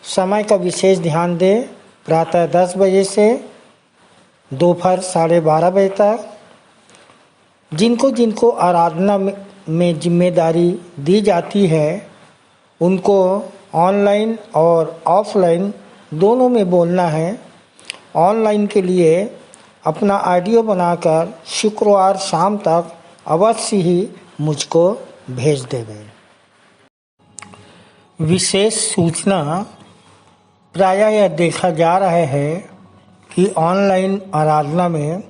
समय का विशेष ध्यान दें, प्रातः 10 बजे से दोपहर 12:30 बजे तक। जिनको आराधना में जिम्मेदारी दी जाती है उनको ऑनलाइन और ऑफलाइन दोनों में बोलना है। ऑनलाइन के लिए अपना ऑडियो बनाकर शुक्रवार शाम तक अवश्य ही मुझको भेज देवे। विशेष सूचना, प्रायः यह देखा जा रहा है कि ऑनलाइन आराधना में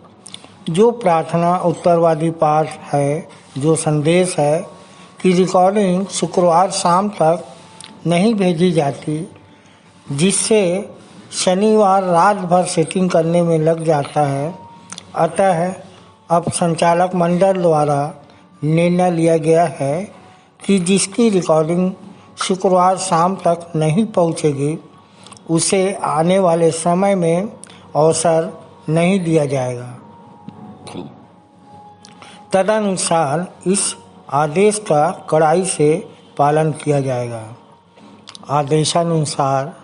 जो प्रार्थना उत्तरवादी पाठ है, जो संदेश है कि रिकॉर्डिंग शुक्रवार शाम तक नहीं भेजी जाती, जिससे शनिवार रात भर सेटिंग करने में लग जाता है। अतः अब संचालक मंडल द्वारा निर्णय लिया गया है कि जिसकी रिकॉर्डिंग शुक्रवार शाम तक नहीं पहुंचेगी उसे आने वाले समय में अवसर नहीं दिया जाएगा। तदनुसार इस आदेश का कड़ाई से पालन किया जाएगा। आदेशानुसार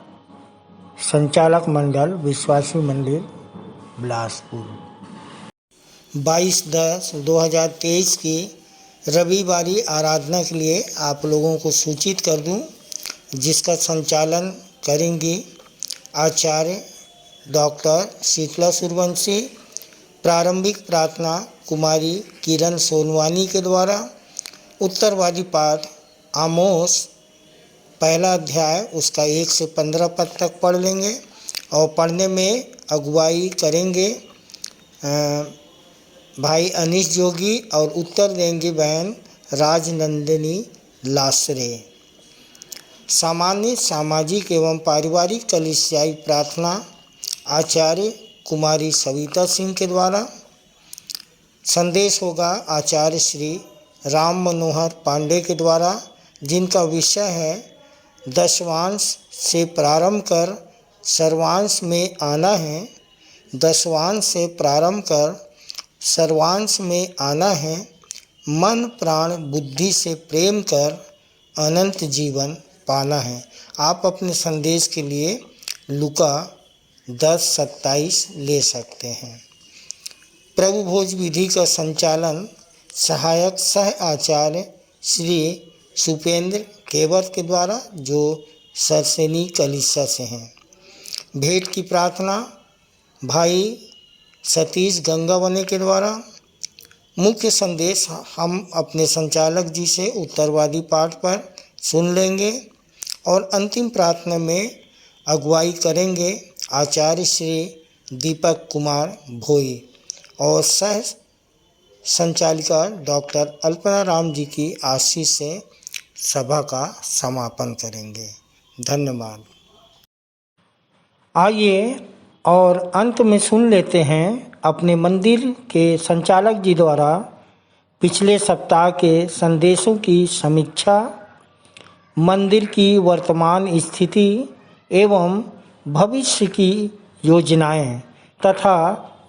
संचालक मंडल विश्वासी मंदिर बिलासपुर। 22/10/2023 की रविवारी आराधना के लिए आप लोगों को सूचित कर दूं, जिसका संचालन करेंगी आचार्य डॉक्टर शीतला सूर्यवंशी। प्रारंभिक प्रार्थना कुमारी किरण सोनवानी के द्वारा। उत्तरवादी पाठ आमोस पहला अध्याय उसका 1 से 15 पद तक पढ़ लेंगे, और पढ़ने में अगुवाई करेंगे भाई अनीश जोगी, और उत्तर देंगी बहन राजनंदिनी लासरे। सामान्य सामाजिक एवं पारिवारिक कलीसियाई प्रार्थना आचार्य कुमारी सविता सिंह के द्वारा। संदेश होगा आचार्य श्री राम मनोहर पांडे के द्वारा, जिनका विषय है दशवांश से प्रारंभ कर सर्वांश में आना है। दशवांश से प्रारंभ कर सर्वांश में आना है। मन प्राण बुद्धि से प्रेम कर अनंत जीवन पाना है। आप अपने संदेश के लिए लुका 10:27 ले सकते हैं। प्रभु भोज विधि का संचालन सहायक सह आचार्य श्री सुपेंद्र केवट के द्वारा, जो सरसेनी कलिसा से हैं। भेंट की प्रार्थना भाई सतीश गंगावने के द्वारा। मुख्य संदेश हम अपने संचालक जी से उत्तरवादी पाठ पर सुन लेंगे और अंतिम प्रार्थना में अगुवाई करेंगे आचार्य श्री दीपक कुमार भोई और सह संचालिका डॉक्टर अल्पना राम जी की आशीष से सभा का समापन करेंगे। धन्यवाद। आइए और अंत में सुन लेते हैं अपने मंदिर के संचालक जी द्वारा पिछले सप्ताह के संदेशों की समीक्षा, मंदिर की वर्तमान स्थिति एवं भविष्य की योजनाएं तथा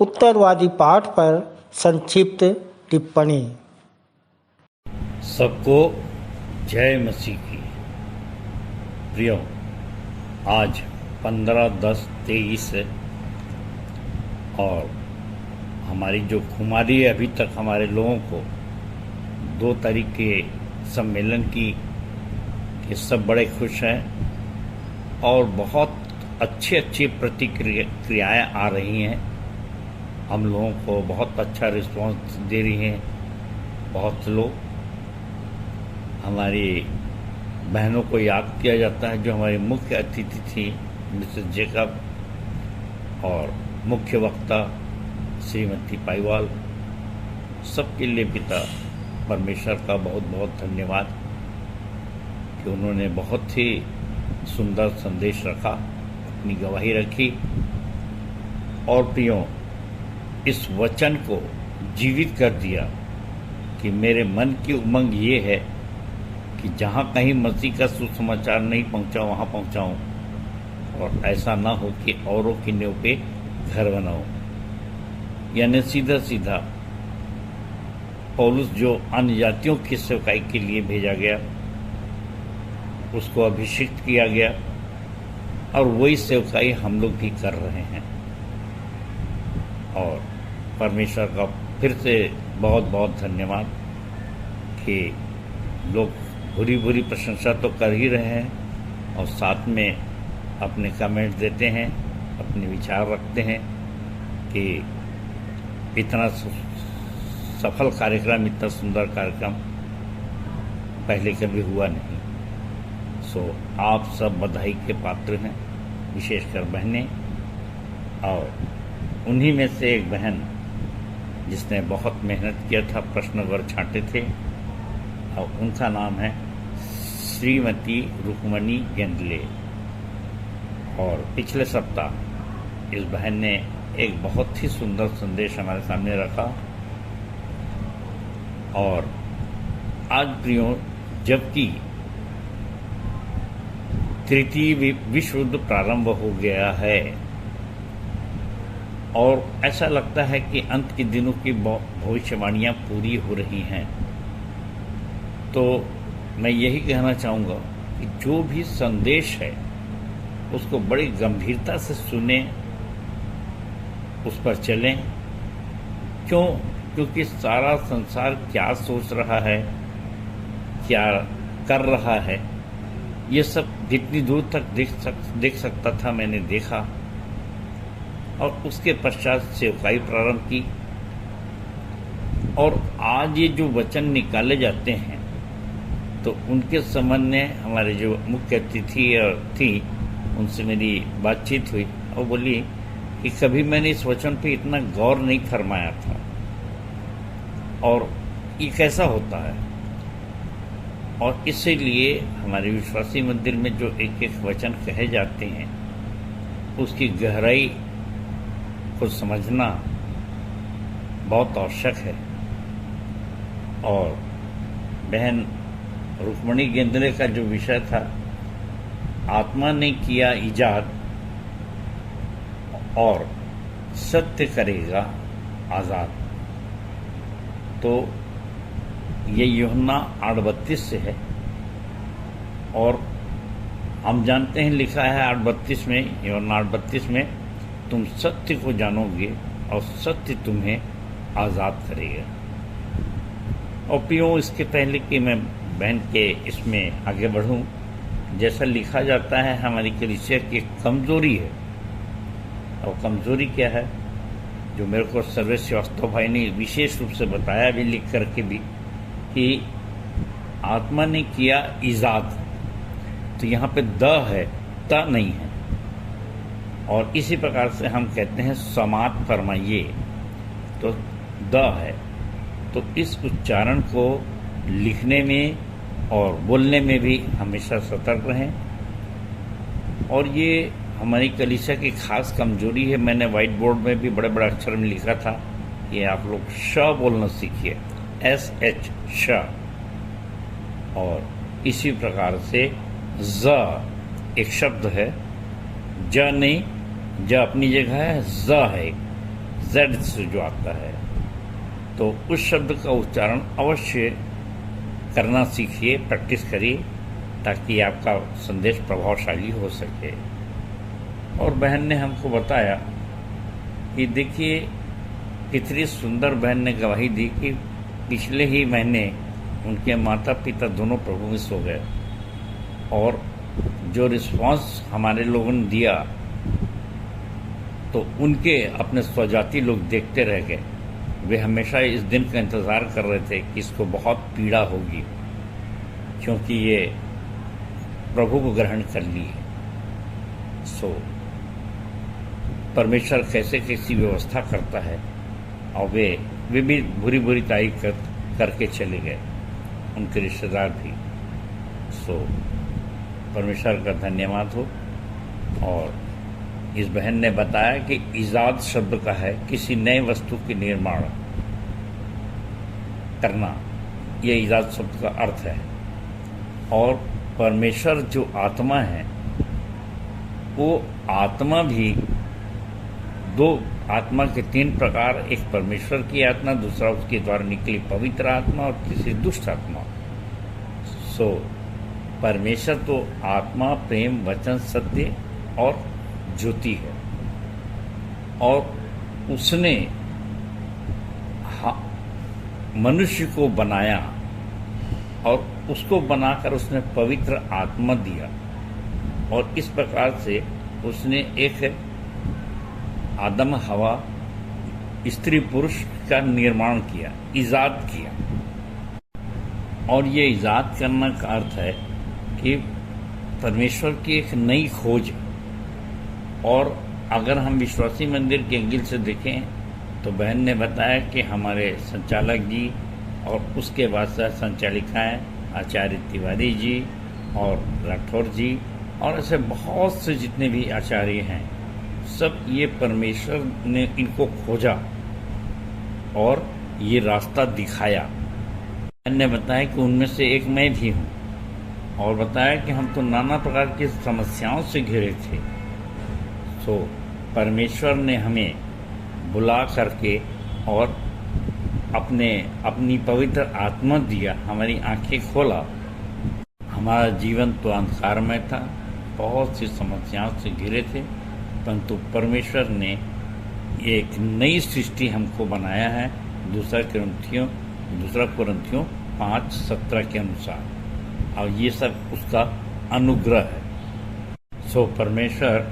उत्तरवादी पाठ पर संक्षिप्त टिप्पणी। सबको जय मसीह की। प्रियो, आज 15/10/23 और हमारी जो खुमारी है, अभी तक हमारे लोगों को 2 तारीख के सम्मेलन की कि सब बड़े खुश हैं और बहुत अच्छी प्रतिक्रियाएं आ रही हैं। हम लोगों को बहुत अच्छा रिस्पांस दे रही हैं। बहुत लोग, हमारी बहनों को याद किया जाता है जो हमारी मुख्य अतिथि थी मिसेस जेकब और मुख्य वक्ता श्रीमती पाईवाल। सबके लिए पिता परमेश्वर का बहुत बहुत धन्यवाद कि उन्होंने बहुत ही सुंदर संदेश रखा, अपनी गवाही रखी। और प्रियो, इस वचन को जीवित कर दिया कि मेरे मन की उमंग ये है कि जहाँ कहीं मसीह का सुसमाचार नहीं पहुँचा वहाँ पहुँचाऊँ, और ऐसा ना हो कि औरों की नींव पे घर बनाऊँ। यानी सीधा सीधा पौलुस जो अन्य जातियों की सेवकाई के लिए भेजा गया, उसको अभिषिक्त किया गया और वही सेवकाई हम लोग भी कर रहे हैं। और परमेश्वर का फिर से बहुत बहुत धन्यवाद कि लोग बुरी प्रशंसा तो कर ही रहे हैं और साथ में अपने कमेंट देते हैं, अपने विचार रखते हैं कि इतना सफल कार्यक्रम, इतना सुंदर कार्यक्रम पहले कभी हुआ नहीं। सो आप सब बधाई के पात्र हैं, विशेषकर बहनें। और उन्हीं में से एक बहन जिसने बहुत मेहनत किया था, प्रश्न वर्ग छांटे थे, और उनका नाम है श्रीमती रुक्मणी गेंदले। और पिछले सप्ताह इस बहन ने एक बहुत ही सुंदर संदेश हमारे सामने रखा। और आज प्रियो, जबकि तृतीय विश्व युद्ध प्रारंभ हो गया है और ऐसा लगता है कि अंत के दिनों की भविष्यवाणियां पूरी हो रही हैं, तो मैं यही कहना चाहूँगा कि जो भी संदेश है उसको बड़ी गंभीरता से सुने, उस पर चलें। क्यों? क्योंकि सारा संसार क्या सोच रहा है, क्या कर रहा है, ये सब जितनी दूर तक देख सकता था मैंने देखा। और उसके पश्चात सेवकाई प्रारंभ की। और आज ये जो वचन निकाले जाते हैं तो उनके संबंध में हमारे जो मुख्य अतिथि थी, उनसे मेरी बातचीत हुई और बोली कि कभी मैंने इस वचन पे इतना गौर नहीं फरमाया था और ये कैसा होता है। और इसीलिए हमारे विश्वासी मंदिर में जो एक एक वचन कहे जाते हैं उसकी गहराई को समझना बहुत आवश्यक है। और बहन रुक्मणी गेंद्रे का जो विषय था, आत्मा ने किया इजाद और सत्य करेगा आज़ाद। तो ये यूहन्ना 8:32 से है और हम जानते हैं लिखा है 8:32 में, यूहन्ना 8:32 में, तुम सत्य को जानोगे और सत्य तुम्हें आज़ाद करेगा। और पियो, इसके पहले कि मैं बहन के इसमें आगे बढ़ूं, जैसा लिखा जाता है हमारी कलीसिया की एक कमज़ोरी है। और कमज़ोरी क्या है, जो मेरे को सर्वेश श्रीवास्तव भाई ने विशेष रूप से बताया भी लिख करके भी, कि आत्मा ने किया इजाद। तो यहाँ पे द है, त नहीं है। और इसी प्रकार से हम कहते हैं समात फरमाइए, तो द है। तो इस उच्चारण को लिखने में और बोलने में भी हमेशा सतर्क रहें। और ये हमारी कलीसिया की खास कमजोरी है। मैंने व्हाइट बोर्ड में भी बड़े बड़े अक्षर में लिखा था कि आप लोग श बोलना सीखिए, SH श। और इसी प्रकार से ज एक शब्द है, ज नहीं, ज अपनी जगह है, ज है Z से जो आता है। तो उस शब्द का उच्चारण अवश्य करना सीखिए, प्रैक्टिस करिए, ताकि आपका संदेश प्रभावशाली हो सके। और बहन ने हमको बताया कि देखिए कितनी सुंदर बहन ने गवाही दी कि पिछले ही महीने उनके माता पिता दोनों प्रभु में सो गए और जो रिस्पांस हमारे लोगों ने दिया तो उनके अपने स्वजाति लोग देखते रह गए। वे हमेशा इस दिन का इंतज़ार कर रहे थे कि इसको बहुत पीड़ा होगी, क्योंकि ये प्रभु को ग्रहण कर लिए। सो परमेश्वर कैसे कैसी व्यवस्था करता है, और वे भी बुरी बुरी तारीफ करके चले गए, उनके रिश्तेदार भी। सो परमेश्वर का धन्यवाद हो। और इस बहन ने बताया कि इजाद शब्द का है किसी नए वस्तु के निर्माण करना, ये इजाद शब्द का अर्थ है। और परमेश्वर जो आत्मा है, वो आत्मा भी दो आत्मा के तीन प्रकार, एक परमेश्वर की आत्मा, दूसरा उसके द्वारा निकली पवित्र आत्मा और तीसरी दुष्ट आत्मा। सो परमेश्वर तो आत्मा, प्रेम, वचन, सत्य और ज्योति है। और उसने मनुष्य को बनाया और उसको बनाकर उसने पवित्र आत्मा दिया। और इस प्रकार से उसने एक आदम हवा, स्त्री पुरुष का निर्माण किया, इजाद किया। और ये इजाद करना का अर्थ है कि परमेश्वर की एक नई खोज। और अगर हम विश्वासी मंदिर के एंगल से देखें तो बहन ने बताया कि हमारे संचालक जी और उसके बाद संचालिकाएँ आचार्य तिवारी जी और राठौर जी और ऐसे बहुत से जितने भी आचार्य हैं, सब ये परमेश्वर ने इनको खोजा और ये रास्ता दिखाया। बहन ने बताया कि उनमें से एक मैं भी हूँ। और बताया कि हम तो नाना प्रकार की समस्याओं से घिरे थे। तो परमेश्वर ने हमें बुला करके और अपनी पवित्र आत्मा दिया, हमारी आंखें खोला। हमारा जीवन तो अंधकारमय था, बहुत सी समस्याओं से घिरे थे, परंतु परमेश्वर ने एक नई सृष्टि हमको बनाया है, दूसरा कुरिन्थियों 5:17 के अनुसार। और ये सब उसका अनुग्रह है। सो परमेश्वर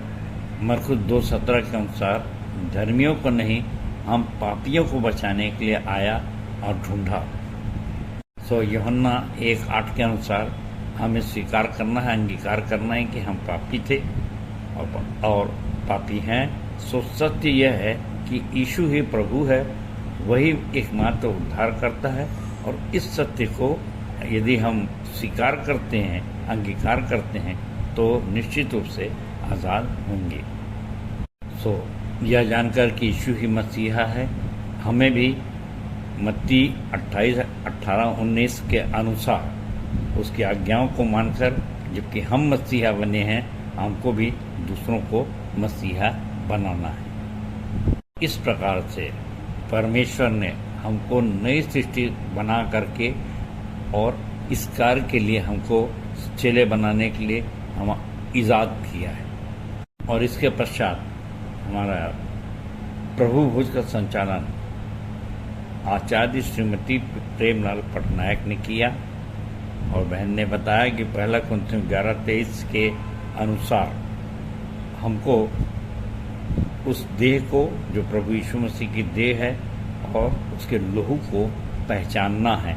मरकुस 2:17 के अनुसार धर्मियों को नहीं, हम पापियों को बचाने के लिए आया और ढूंढा। सो यूहन्ना 1:8 के अनुसार हमें स्वीकार करना है, अंगीकार करना है कि हम पापी थे और पापी हैं। सो सत्य यह है कि यीशु ही प्रभु है, वही एकमात्र उद्धार करता है। और इस सत्य को यदि हम स्वीकार करते हैं, अंगीकार करते हैं, तो निश्चित रूप से आज़ाद होंगे। सो यह जानकर कि यीशु ही मसीहा है, हमें भी मत्ती 28:28 18-19 के अनुसार उसकी आज्ञाओं को मानकर, जबकि हम मसीहा बने हैं, हमको भी दूसरों को मसीहा बनाना है। इस प्रकार से परमेश्वर ने हमको नई सृष्टि बना करके और इस कार्य के लिए हमको चेले बनाने के लिए हम ईजाद किया है। और इसके पश्चात हमारा प्रभु भोज का संचालन आचार्य श्रीमती प्रेमलाल पटनायक ने किया। और बहन ने बताया कि 1 कुरिन्थियों 11:23 के अनुसार हमको उस देह को, जो प्रभु यीशु मसीह की देह है, और उसके लहू को पहचानना है,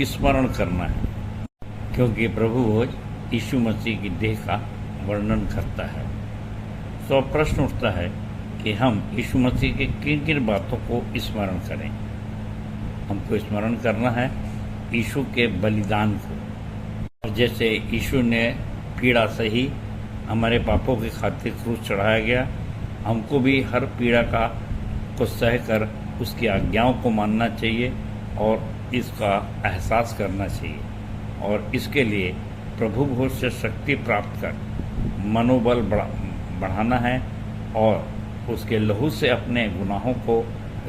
स्मरण करना है, क्योंकि प्रभु भोज यीशु मसीह की देह का वर्णन करता है। तो प्रश्न उठता है कि हम यीशु मसीह के किन किन बातों को स्मरण करें। हमको स्मरण करना है यीशु के बलिदान को। और जैसे यीशु ने पीड़ा सही, हमारे पापों की खातिर क्रूस चढ़ाया गया, हमको भी हर पीड़ा को सह कर उसकी आज्ञाओं को मानना चाहिए और इसका एहसास करना चाहिए। और इसके लिए प्रभु भोज से शक्ति प्राप्त कर मनोबल बढ़ाना है और उसके लहू से अपने गुनाहों को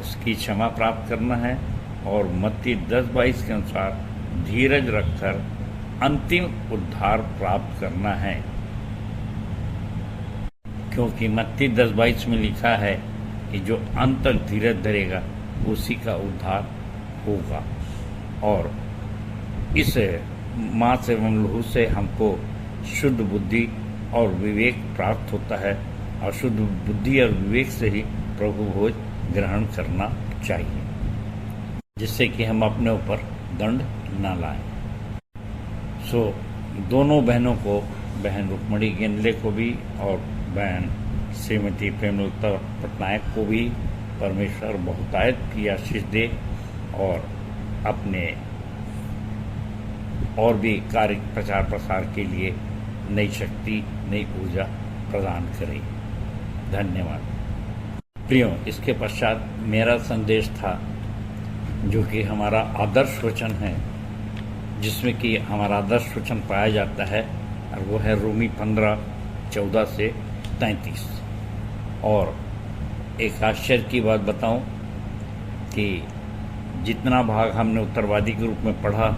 उसकी क्षमा प्राप्त करना है। और मत्ती 10:22 के अनुसार धीरज रखकर अंतिम उद्धार प्राप्त करना है, क्योंकि मत्ती 10:22 में लिखा है कि जो अंत तक धीरज धरेगा उसी का उद्धार होगा। और इस मांस एवं लहू से हमको शुद्ध बुद्धि और विवेक प्राप्त होता है, और शुद्ध बुद्धि और विवेक से ही प्रभु भोज ग्रहण करना चाहिए, जिससे कि हम अपने ऊपर दंड न लाएं। सो दोनों बहनों को, बहन रुक्मणी गेंदले को भी और बहन श्रीमती प्रेमलता पटनायक को भी परमेश्वर बहुतायत की आशीष दे और अपने और भी कार्य प्रचार प्रसार के लिए नई शक्ति, नई ऊर्जा प्रदान करे। धन्यवाद। प्रियो, इसके पश्चात मेरा संदेश था, जो कि हमारा आदर्श वचन है, जिसमें कि हमारा आदर्श वचन पाया जाता है, और वो है रोमी 15:14 से 33। और एक आश्चर्य की बात बताऊं कि जितना भाग हमने उत्तरवादी के रूप में पढ़ा,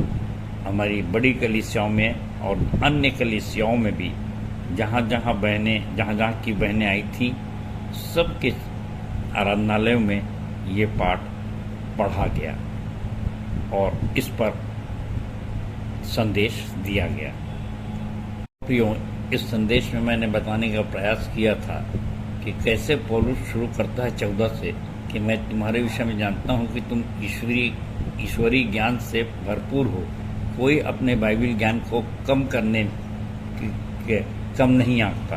हमारी बड़ी कलीसियाओं में और अन्य कलीसियाओं में भी जहाँ जहाँ की बहनें आई थी, सबके आराधनालयों में ये पाठ पढ़ा गया और इस पर संदेश दिया गया। प्रियो, इस संदेश में मैंने बताने का प्रयास किया था कि कैसे पौलुस शुरू करता है 14 से कि मैं तुम्हारे विषय में जानता हूँ कि तुम ईश्वरी ज्ञान से भरपूर हो। कोई अपने बाइबल ज्ञान को कम नहीं आंकता,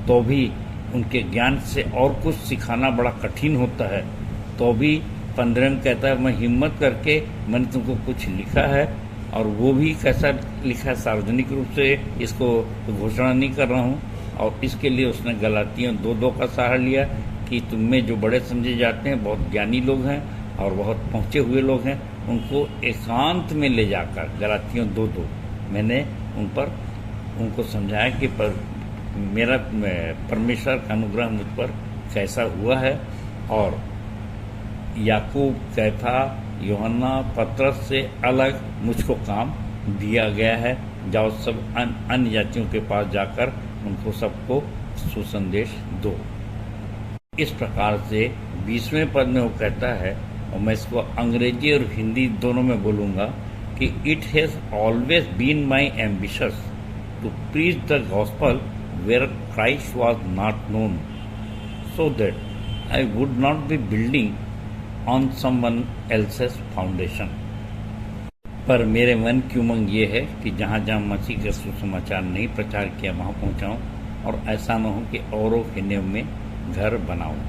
तो भी उनके ज्ञान से और कुछ सिखाना बड़ा कठिन होता है। तो भी 15 में कहता है, मैं हिम्मत करके मैंने तुमको कुछ लिखा है, और वो भी कैसा लिखा है, सार्वजनिक रूप से इसको घोषणा नहीं कर रहा हूँ। और इसके लिए उसने गलातियों 2:2 का सहारा लिया कि तुम में जो बड़े समझे जाते हैं, बहुत ज्ञानी लोग हैं और बहुत पहुँचे हुए लोग हैं, उनको एकांत में ले जाकर, गलातियों 2:2 मैंने उनको समझाया कि मेरा परमेश्वर का अनुग्रह मुझ पर कैसा हुआ है। और याकूब, कैफा, यूहन्ना, पतरस से अलग मुझको काम दिया गया है। जाओ सब अन्य जातियों के पास जाकर उनको सबको सुसंदेश दो। इस प्रकार से 20वें पद में वो कहता है, और मैं इसको अंग्रेजी और हिंदी दोनों में बोलूँगा, कि it has always been my ambitious to preach the gospel where Christ was not known, so that I would not be building on someone else's foundation। पर मेरे मन की उमंग ये है कि जहाँ जहाँ मसीह का सुसमाचार नहीं प्रचार किया वहाँ पहुँचाऊँ, और ऐसा न हो कि औरों के नियम में घर बनाऊँ।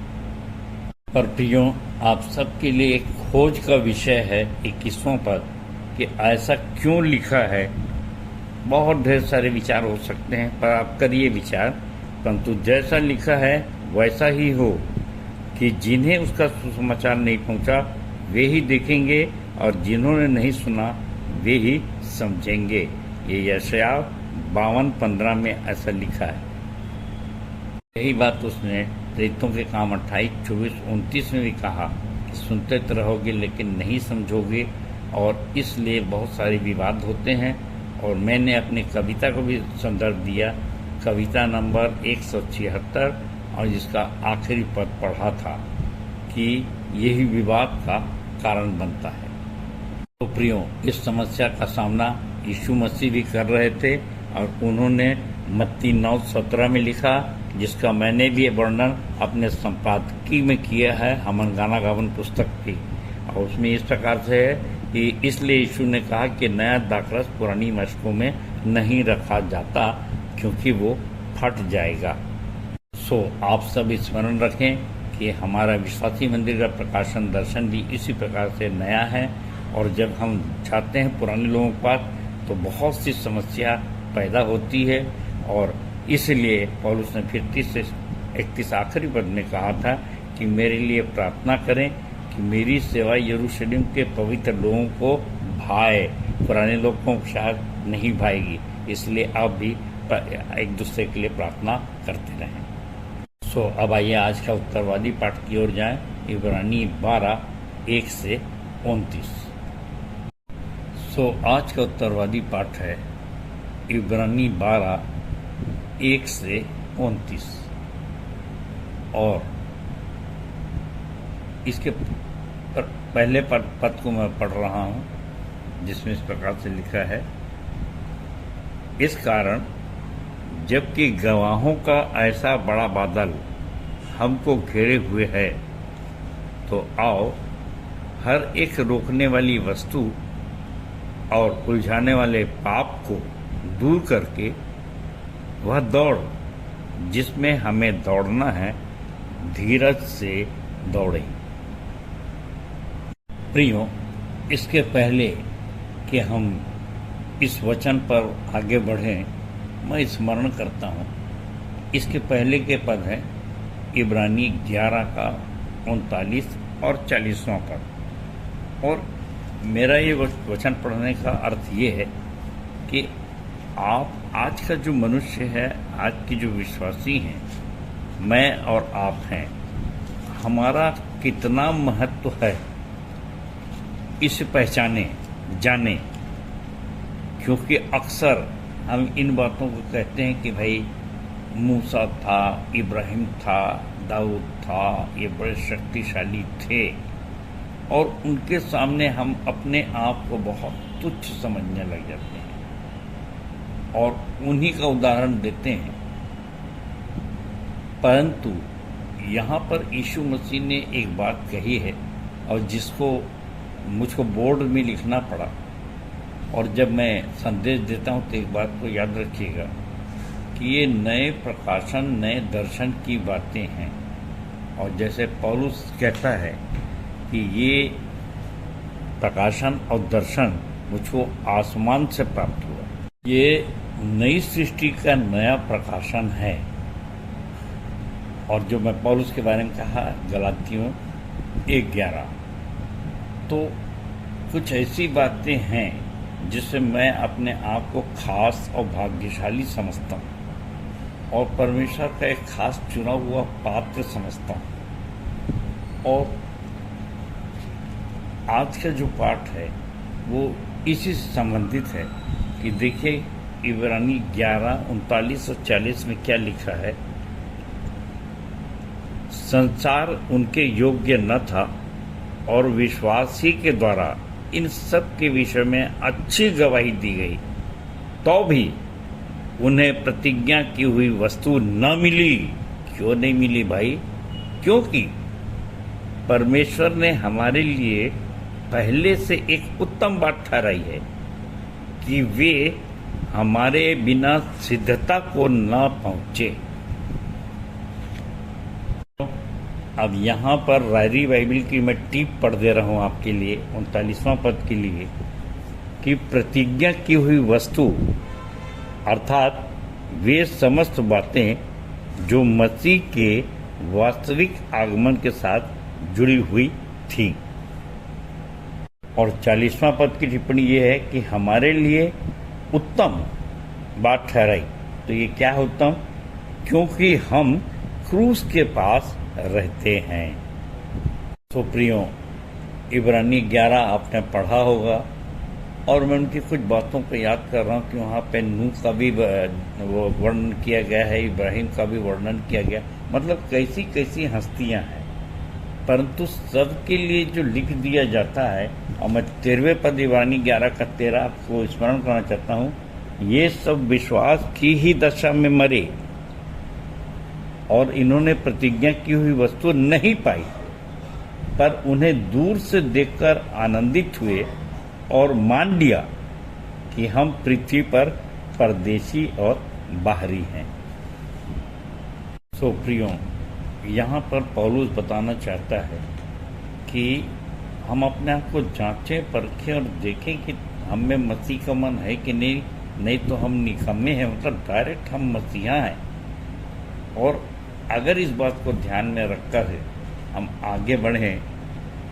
पर प्रियो, आप सबके लिए एक खोज का विषय है 21वां पद, कि ऐसा क्यों लिखा है। बहुत ढेर सारे विचार हो सकते हैं, पर आप करिए विचार, परंतु जैसा लिखा है वैसा ही हो, कि जिन्हें उसका सुसमाचार नहीं पहुंचा वे ही देखेंगे और जिन्होंने नहीं सुना वे ही समझेंगे। ये यशायाह 52:15 में ऐसा लिखा है। यही बात उसने प्रेरितों के काम 28, 24, 29 में भी कहा कि सुनते तो रहोगे लेकिन नहीं समझोगे, और इसलिए बहुत सारे विवाद होते हैं। और मैंने अपनी कविता को भी संदर्भ दिया, कविता नंबर 176, और जिसका आखिरी पद पढ़ा था कि यही विवाद का कारण बनता है। तो प्रियो, इस समस्या का सामना यीशु मसीह भी कर रहे थे, और उन्होंने मत्ती 9:17 में लिखा, जिसका मैंने भी वर्णन अपने संपादकीय में किया है, हमन गाना गावन पुस्तक की। और उसमें इस प्रकार से है कि इसलिए यीशु ने कहा कि नया दाखरस पुरानी मशकों में नहीं रखा जाता, क्योंकि वो फट जाएगा। सो आप सब स्मरण रखें कि हमारा विश्वासी मंदिर का प्रकाशन दर्शन भी इसी प्रकार से नया है, और जब हम जाते हैं पुराने लोगों के पास तो बहुत सी समस्या पैदा होती है। और इसलिए पौलुस ने फिर 30 से 31 आखिरी पद में कहा था कि मेरे लिए प्रार्थना करें कि मेरी सेवा यरूशलेम के पवित्र लोगों को भाए, पुराने लोगों को शायद नहीं भाएगी। इसलिए आप भी एक दूसरे के लिए प्रार्थना करते रहें। सो अब आइए आज का उत्तरवादी पाठ की ओर जाएं। इब्रानी 12:1 से 29। सो आज का उत्तरवादी पाठ है इब्रानी 12:1 से 29, और इसके पहले पद को मैं पढ़ रहा हूँ, जिसमें इस प्रकार से लिखा है, इस कारण जबकि गवाहों का ऐसा बड़ा बादल हमको घेरे हुए है, तो आओ हर एक रोकने वाली वस्तु और उलझाने वाले पाप को दूर करके वह दौड़ जिसमें हमें दौड़ना है, धीरज से दौड़ें। प्रियो, इसके पहले कि हम इस वचन पर आगे बढ़ें, मैं स्मरण करता हूँ इसके पहले के पद है इब्रानी 11 का 39 और 40वां पद। और मेरा ये वचन पढ़ने का अर्थ ये है कि आप आज का जो मनुष्य है, आज की जो विश्वासी हैं, मैं और आप हैं, हमारा कितना महत्व है इसे पहचाने जाने। क्योंकि अक्सर हम इन बातों को कहते हैं कि भाई मूसा था, इब्राहिम था, दाऊद था, ये बड़े शक्तिशाली थे, और उनके सामने हम अपने आप को बहुत तुच्छ समझने लग जाते हैं और उन्हीं का उदाहरण देते हैं। परंतु यहाँ पर यीशु मसीह ने एक बात कही है, और जिसको मुझको बोर्ड में लिखना पड़ा, और जब मैं संदेश देता हूँ तो एक बात को याद रखिएगा कि ये नए प्रकाशन, नए दर्शन की बातें हैं। और जैसे पौलुस कहता है कि ये प्रकाशन और दर्शन मुझको आसमान से प्राप्त हुआ, ये नई सृष्टि का नया प्रकाशन है। और जो मैं पौलुस के बारे में कहा गलातियों 1:11, तो कुछ ऐसी बातें हैं जिससे मैं अपने आप को खास और भाग्यशाली समझता हूँ, और परमेश्वर का एक खास चुना हुआ पात्र समझता हूँ। और आज का जो पाठ है वो इसी से संबंधित है कि देखिए इब्रानी 11, 39 और 40 में क्या लिखा है। संसार उनके योग्य न था, और विश्वास ही के द्वारा इन सब के विषय में अच्छी गवाही दी गई, तो भी उन्हें प्रतिज्ञा की हुई वस्तु न मिली। क्यों नहीं मिली भाई? क्योंकि परमेश्वर ने हमारे लिए पहले से एक उत्तम बात ठहराई है कि वे हमारे बिना सिद्धता को न पहुंचे। अब यहाँ पर रायरी बाइबल की मैं टिप पढ़ दे रहा हूँ आपके लिए 39वां पद के लिए कि प्रतिज्ञा की हुई वस्तु अर्थात वे समस्त बातें जो मसीह के वास्तविक आगमन के साथ जुड़ी हुई थी। और 40वां पद की टिप्पणी ये है कि हमारे लिए उत्तम बात ठहराई। तो ये क्या है उत्तम? क्योंकि हम क्रूस के पास रहते हैं। तो प्रियो, इब्रानी 11 आपने पढ़ा होगा और मैं उनकी कुछ बातों को याद कर रहा हूँ कि वहाँ पे नूह का भी वो वर्णन किया गया है, इब्राहिम का भी वर्णन किया गया। मतलब कैसी कैसी हस्तियाँ हैं, परंतु सबके लिए जो लिख दिया जाता है। और मैं 13वें पद इब्रानी 11 का 13 आपको स्मरण करना चाहता हूँ। ये सब विश्वास की ही दशा में मरे और इन्होंने प्रतिज्ञा की हुई वस्तु नहीं पाई, पर उन्हें दूर से देखकर आनंदित हुए और मान लिया कि हम पृथ्वी पर परदेशी और बाहरी हैं। सो प्रियो, यहाँ पर पौलुस बताना चाहता है कि हम अपने आप को जांचें, परखें और देखें कि हम में मसीह का मन है कि नहीं तो हम निकम्मे हैं, मतलब डायरेक्ट हम मसीहा हैं। और अगर इस बात को ध्यान में रखकर हम आगे बढ़ें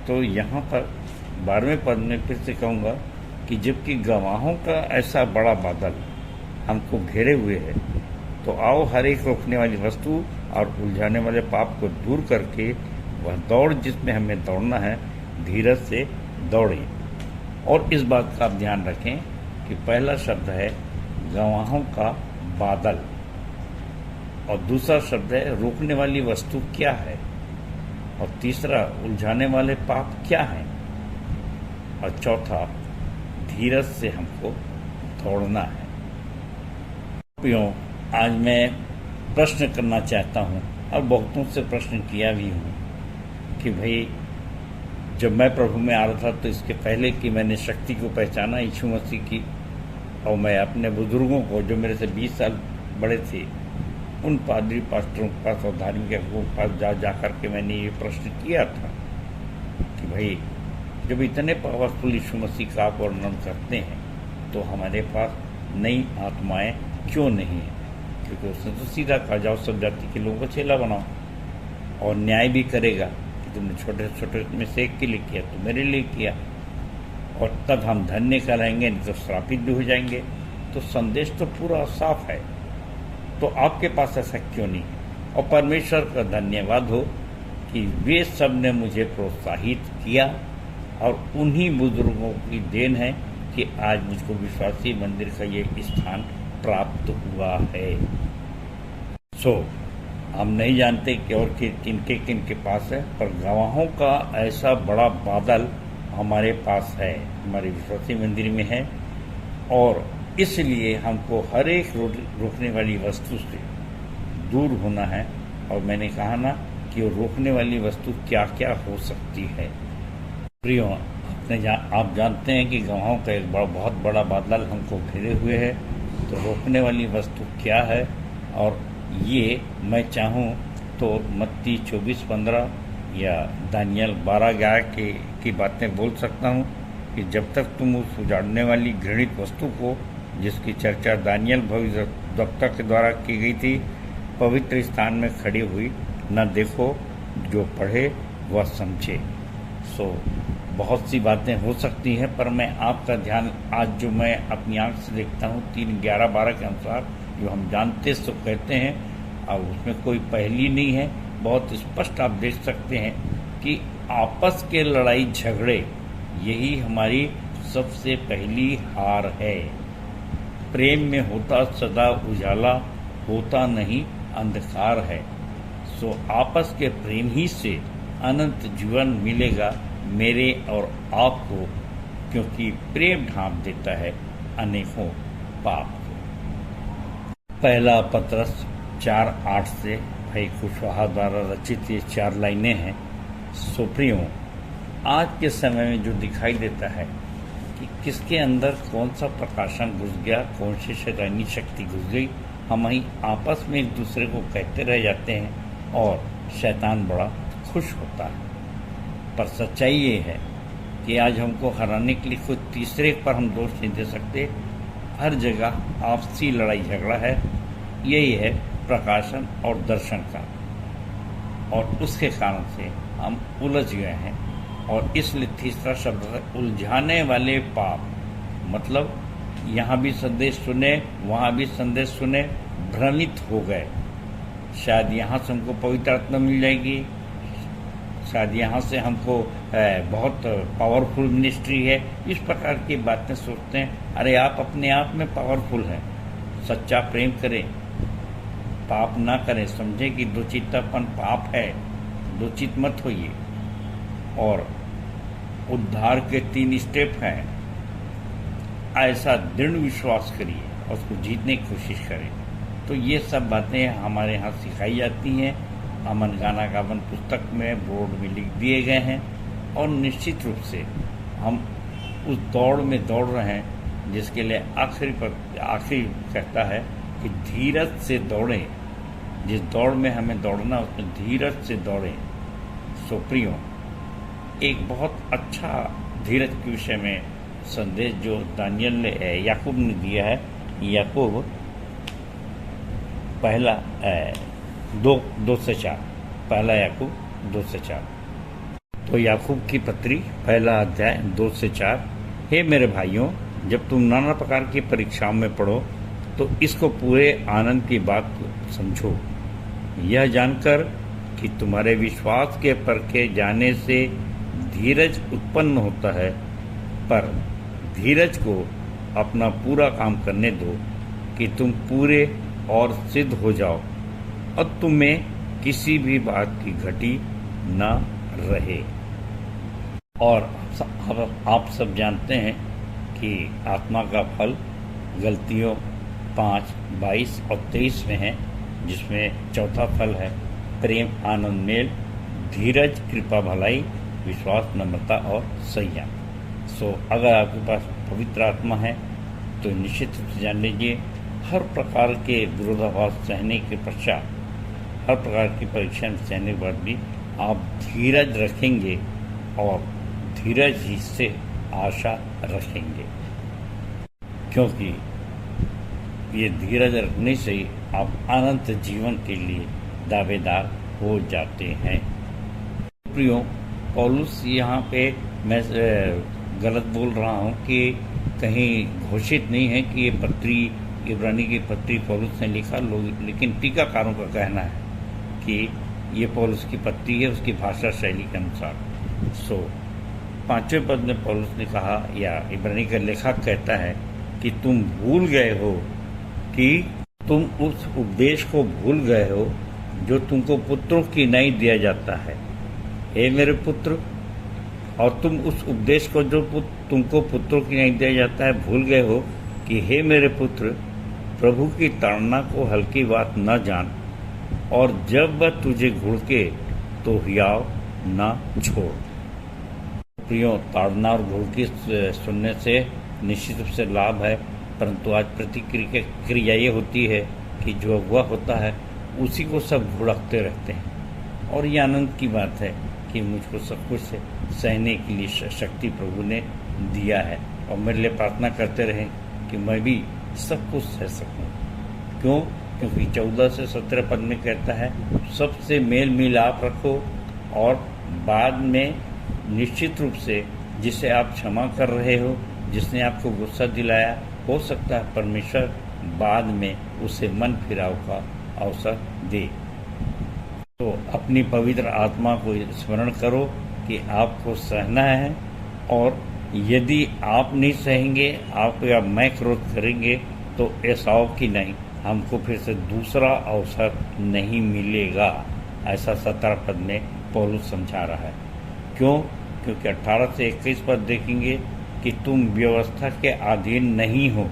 तो यहाँ पर 12वें पद में फिर से कहूँगा कि जबकि गवाहों का ऐसा बड़ा बादल हमको घेरे हुए है, तो आओ हर एक रोकने वाली वस्तु और उलझाने वाले पाप को दूर करके वह दौड़ जिसमें हमें दौड़ना है, धीरज से दौड़ें। और इस बात का आप ध्यान रखें कि पहला शब्द है गवाहों का बादल और दूसरा शब्द है रोकने वाली वस्तु क्या है और तीसरा उलझाने वाले पाप क्या हैं और चौथा धीरज से हमको दौड़ना है। आज मैं प्रश्न करना चाहता हूँ और बहुतों से प्रश्न किया भी हूँ कि भाई जब मैं प्रभु में आ रहा था तो इसके पहले कि मैंने शक्ति को पहचाना यीशु मसीह की, और मैं अपने बुजुर्गों को जो मेरे से 20 साल बड़े थे उन पादरी पास्टरों के पास और धार्मिकों के पास जा कर के मैंने ये प्रश्न किया था कि भाई जब इतने पावरफुल यीशु मसीह का आप वर्णन करते हैं तो हमारे पास नई आत्माएं क्यों नहीं है? क्योंकि उसने तो सीधा कहा जाओ सब जाति के लोगों को चेला बनाओ और न्याय भी करेगा कि तुमने छोटे छोटे में से एक के लिए किया तो मेरे लिए किया, और तब हम धन्य कहलाएंगे, नहीं तो श्रापित भी हो जाएंगे। तो संदेश तो पूरा साफ है, तो आपके पास ऐसा क्यों नहीं है? और परमेश्वर का धन्यवाद हो कि वे सब ने मुझे प्रोत्साहित किया और उन्हीं बुजुर्गों की देन है कि आज मुझको विश्वासी मंदिर का ये स्थान प्राप्त हुआ है। हम नहीं जानते कि और किनके पास है, पर गवाहों का ऐसा बड़ा बादल हमारे पास है, हमारे विश्वासी मंदिर में है, और इसलिए हमको हर एक रोकने वाली वस्तु से दूर होना है। और मैंने कहा ना कि वो रोकने वाली वस्तु क्या क्या हो सकती है। प्रियो, आप जानते हैं कि गवाहों का एक बहुत बड़ा बादल हमको घेरे हुए है, तो रोकने वाली वस्तु क्या है? और ये मैं चाहूँ तो मत्ती 24:15 या दानियल 12:11 की बातें बोल सकता हूँ कि जब तक तुम उस उजाड़ने वाली घृणित वस्तु को, जिसकी चर्चा दानियल भविष्यद्वक्ता के द्वारा की गई थी, पवित्र स्थान में खड़ी हुई न देखो, जो पढ़े वह समझे। बहुत सी बातें हो सकती हैं, पर मैं आपका ध्यान आज जो मैं अपनी आंख से देखता हूँ 3:11-12 के अनुसार जो हम जानते सो कहते हैं, और उसमें कोई पहली नहीं है। बहुत स्पष्ट आप देख सकते हैं कि आपस के लड़ाई झगड़े यही हमारी सबसे पहली हार है। प्रेम में होता सदा उजाला, होता नहीं अंधकार है। आपस के प्रेम ही से अनंत जीवन मिलेगा मेरे और आपको, क्योंकि प्रेम ढांप देता है अनेकों पाप को। पहला पत्रस 4:8 से भाई कुशवाहा द्वारा रचित ये 4 लाइनें हैं। प्रियो, आज के समय में जो दिखाई देता है कि किसके अंदर कौन सा प्रकाशन घुस गया, कौन सी शैतानी शक्ति घुस गई, हम ही आपस में एक दूसरे को कहते रह जाते हैं और शैतान बड़ा खुश होता है। पर सच्चाई ये है कि आज हमको हराने के लिए कोई तीसरे पर हम दोष नहीं दे सकते। हर जगह आपसी लड़ाई झगड़ा है। यही है प्रकाशन और दर्शन का, और उसके कारण से हम उलझ गए हैं और इसलिए तीसरा शब्द है उलझाने वाले पाप। मतलब यहाँ भी संदेश सुने, वहाँ भी संदेश सुने, भ्रमित हो गए। शायद यहाँ से हमको पवित्र आत्मा मिल जाएगी, शायद यहाँ से हमको बहुत पावरफुल मिनिस्ट्री है, इस प्रकार की बातें सोचते हैं। अरे आप अपने आप में पावरफुल हैं। सच्चा प्रेम करें, पाप ना करें, समझें कि दोचित्तापन पाप है, दोचित मत होइए। और उद्धार के 3 स्टेप हैं, ऐसा दृढ़ विश्वास करिए और उसको जीतने की कोशिश करें। तो ये सब बातें हमारे यहाँ सिखाई जाती हैं। अमन गाना गावन पुस्तक में बोर्ड में लिख दिए गए हैं और निश्चित रूप से हम उस दौड़ में दौड़ रहे हैं जिसके लिए आखिरी कहता है कि धीरज से दौड़ें। जिस दौड़ में हमें दौड़ना उसमें धीरज से दौड़ें। सो प्रियो, एक बहुत अच्छा धीरज के विषय में संदेश जो दानियल ने याकूब ने दिया है। याकूब पहला 2 से 4, पहला याकूब 2 से 4। तो याकूब की पत्री पहला अध्याय 2 से 4। हे मेरे भाइयों, जब तुम नाना प्रकार की परीक्षाओं में पढ़ो तो इसको पूरे आनंद की बात समझो, यह जानकर कि तुम्हारे विश्वास के परखे जाने से धीरज उत्पन्न होता है। पर धीरज को अपना पूरा काम करने दो कि तुम पूरे और सिद्ध हो जाओ और तुम्हें किसी भी बात की घटी न रहे। और आप सब जानते हैं कि आत्मा का फल गलतियों 5, 22 और 23 में है, जिसमें चौथा फल है प्रेम, आनंद, मेल, धीरज, कृपा, भलाई, विश्वास, नम्रता और संयम। सो अगर आपके पास पवित्र आत्मा है तो निश्चित रूप से जान लीजिए, हर प्रकार के विरोधाभास सहने के पश्चात, हर प्रकार की परीक्षा में सहने के बाद भी आप धीरज रखेंगे और धीरज ही से आशा रखेंगे, क्योंकि ये धीरज रखने से ही आप अनंत जीवन के लिए दावेदार हो जाते हैं। प्रियो, पौलुस यहाँ पे मैं गलत बोल रहा हूँ कि कहीं घोषित नहीं है कि ये पत्री, इब्रानी की पत्री पौलुस ने लिखा, लोग, लेकिन टीकाकारों का कहना है कि ये पौलुस की पत्री है उसकी भाषा शैली के अनुसार। सो 5वें पद में पौलुस ने कहा, या इब्रानी का लेखक कहता है कि तुम भूल गए हो, कि तुम उस उपदेश को भूल गए हो जो तुमको पुत्रों की नहीं दिया जाता है। हे मेरे पुत्र, और तुम उस उपदेश को जो तुमको पुत्रों की नहीं दिया जाता है भूल गए हो कि हे मेरे पुत्र, प्रभु की ताड़ना को हल्की बात न जान, और जब वह तुझे घुड़के तो हियाव न छोड़। प्रियो, ताड़ना और घुड़की सुनने से निश्चित रूप से लाभ है, परंतु आज प्रतिक्रिया ये होती है कि जो अगुआ होता है उसी को सब घुड़कते रहते हैं। और ये आनंद की बात है कि मुझको सब कुछ सहने के लिए शक्ति प्रभु ने दिया है, और मेरे लिए प्रार्थना करते रहें कि मैं भी सब कुछ सह सकूं। क्यों? क्योंकि 14 से 17 पद में कहता है, सबसे मेल मिलाप रखो, और बाद में निश्चित रूप से जिसे आप क्षमा कर रहे हो, जिसने आपको गुस्सा दिलाया, हो सकता है परमेश्वर बाद में उसे मन फिराव का अवसर दे। तो अपनी पवित्र आत्मा को स्मरण करो कि आपको सहना है, और यदि आप नहीं सहेंगे, आप या मैं क्रोध करेंगे, तो एसाव की नहीं, हमको फिर से दूसरा अवसर नहीं मिलेगा। ऐसा 17 पद में पौलुस समझा रहा है। क्यों? क्योंकि 18 से 21 पद देखेंगे कि तुम व्यवस्था के अधीन नहीं हो,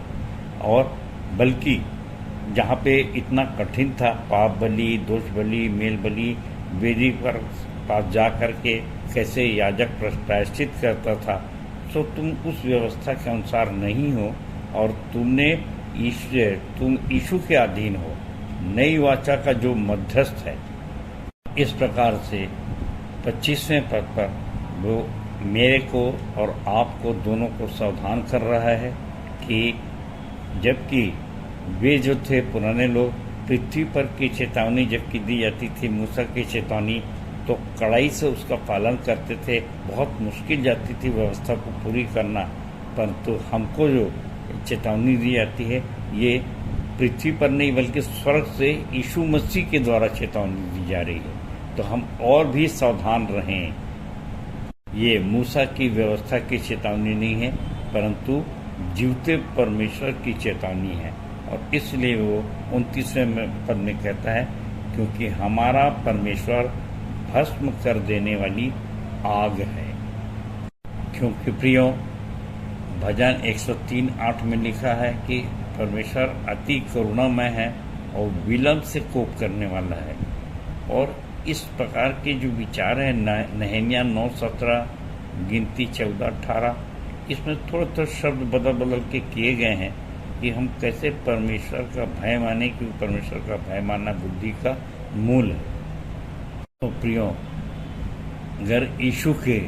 और बल्कि जहाँ पे इतना कठिन था, पाप बलि, दोष बलि, मेल बलि, वेदी पर पास जा कर के कैसे याजक प्रायश्चित करता था, तो तुम उस व्यवस्था के अनुसार नहीं हो, और तुम यीशु के अधीन हो, नई वाचा का जो मध्यस्थ है। इस प्रकार से 25वें पद पर वो मेरे को और आपको दोनों को सावधान कर रहा है कि जबकि वे जो थे पुराने लोग, पृथ्वी पर की चेतावनी जबकि दी जाती थी, मूसा की चेतावनी तो कड़ाई से उसका पालन करते थे। बहुत मुश्किल जाती थी व्यवस्था को पूरी करना, परंतु हमको जो चेतावनी दी जाती है ये पृथ्वी पर नहीं बल्कि स्वर्ग से यीशु मसीह के द्वारा चेतावनी दी जा रही है। तो हम और भी सावधान रहें। ये मूसा की व्यवस्था की चेतावनी नहीं है, परंतु जीवते परमेश्वर की चेतावनी है। और इसलिए वो 29वें पद में कहता है, क्योंकि हमारा परमेश्वर भस्म कर देने वाली आग है। क्योंकि प्रियो, भजन 103:8 में लिखा है कि परमेश्वर अति करुणामय है और विलंब से कोप करने वाला है। और इस प्रकार के जो विचार हैं नहम्याह 9:17, गिनती 14:18, इसमें थोड़े शब्द बदल के किए गए हैं कि हम कैसे परमेश्वर का भय माने, क्योंकि परमेश्वर का भय मानना बुद्धि का मूल है। तो प्रियो, अगर यीशु के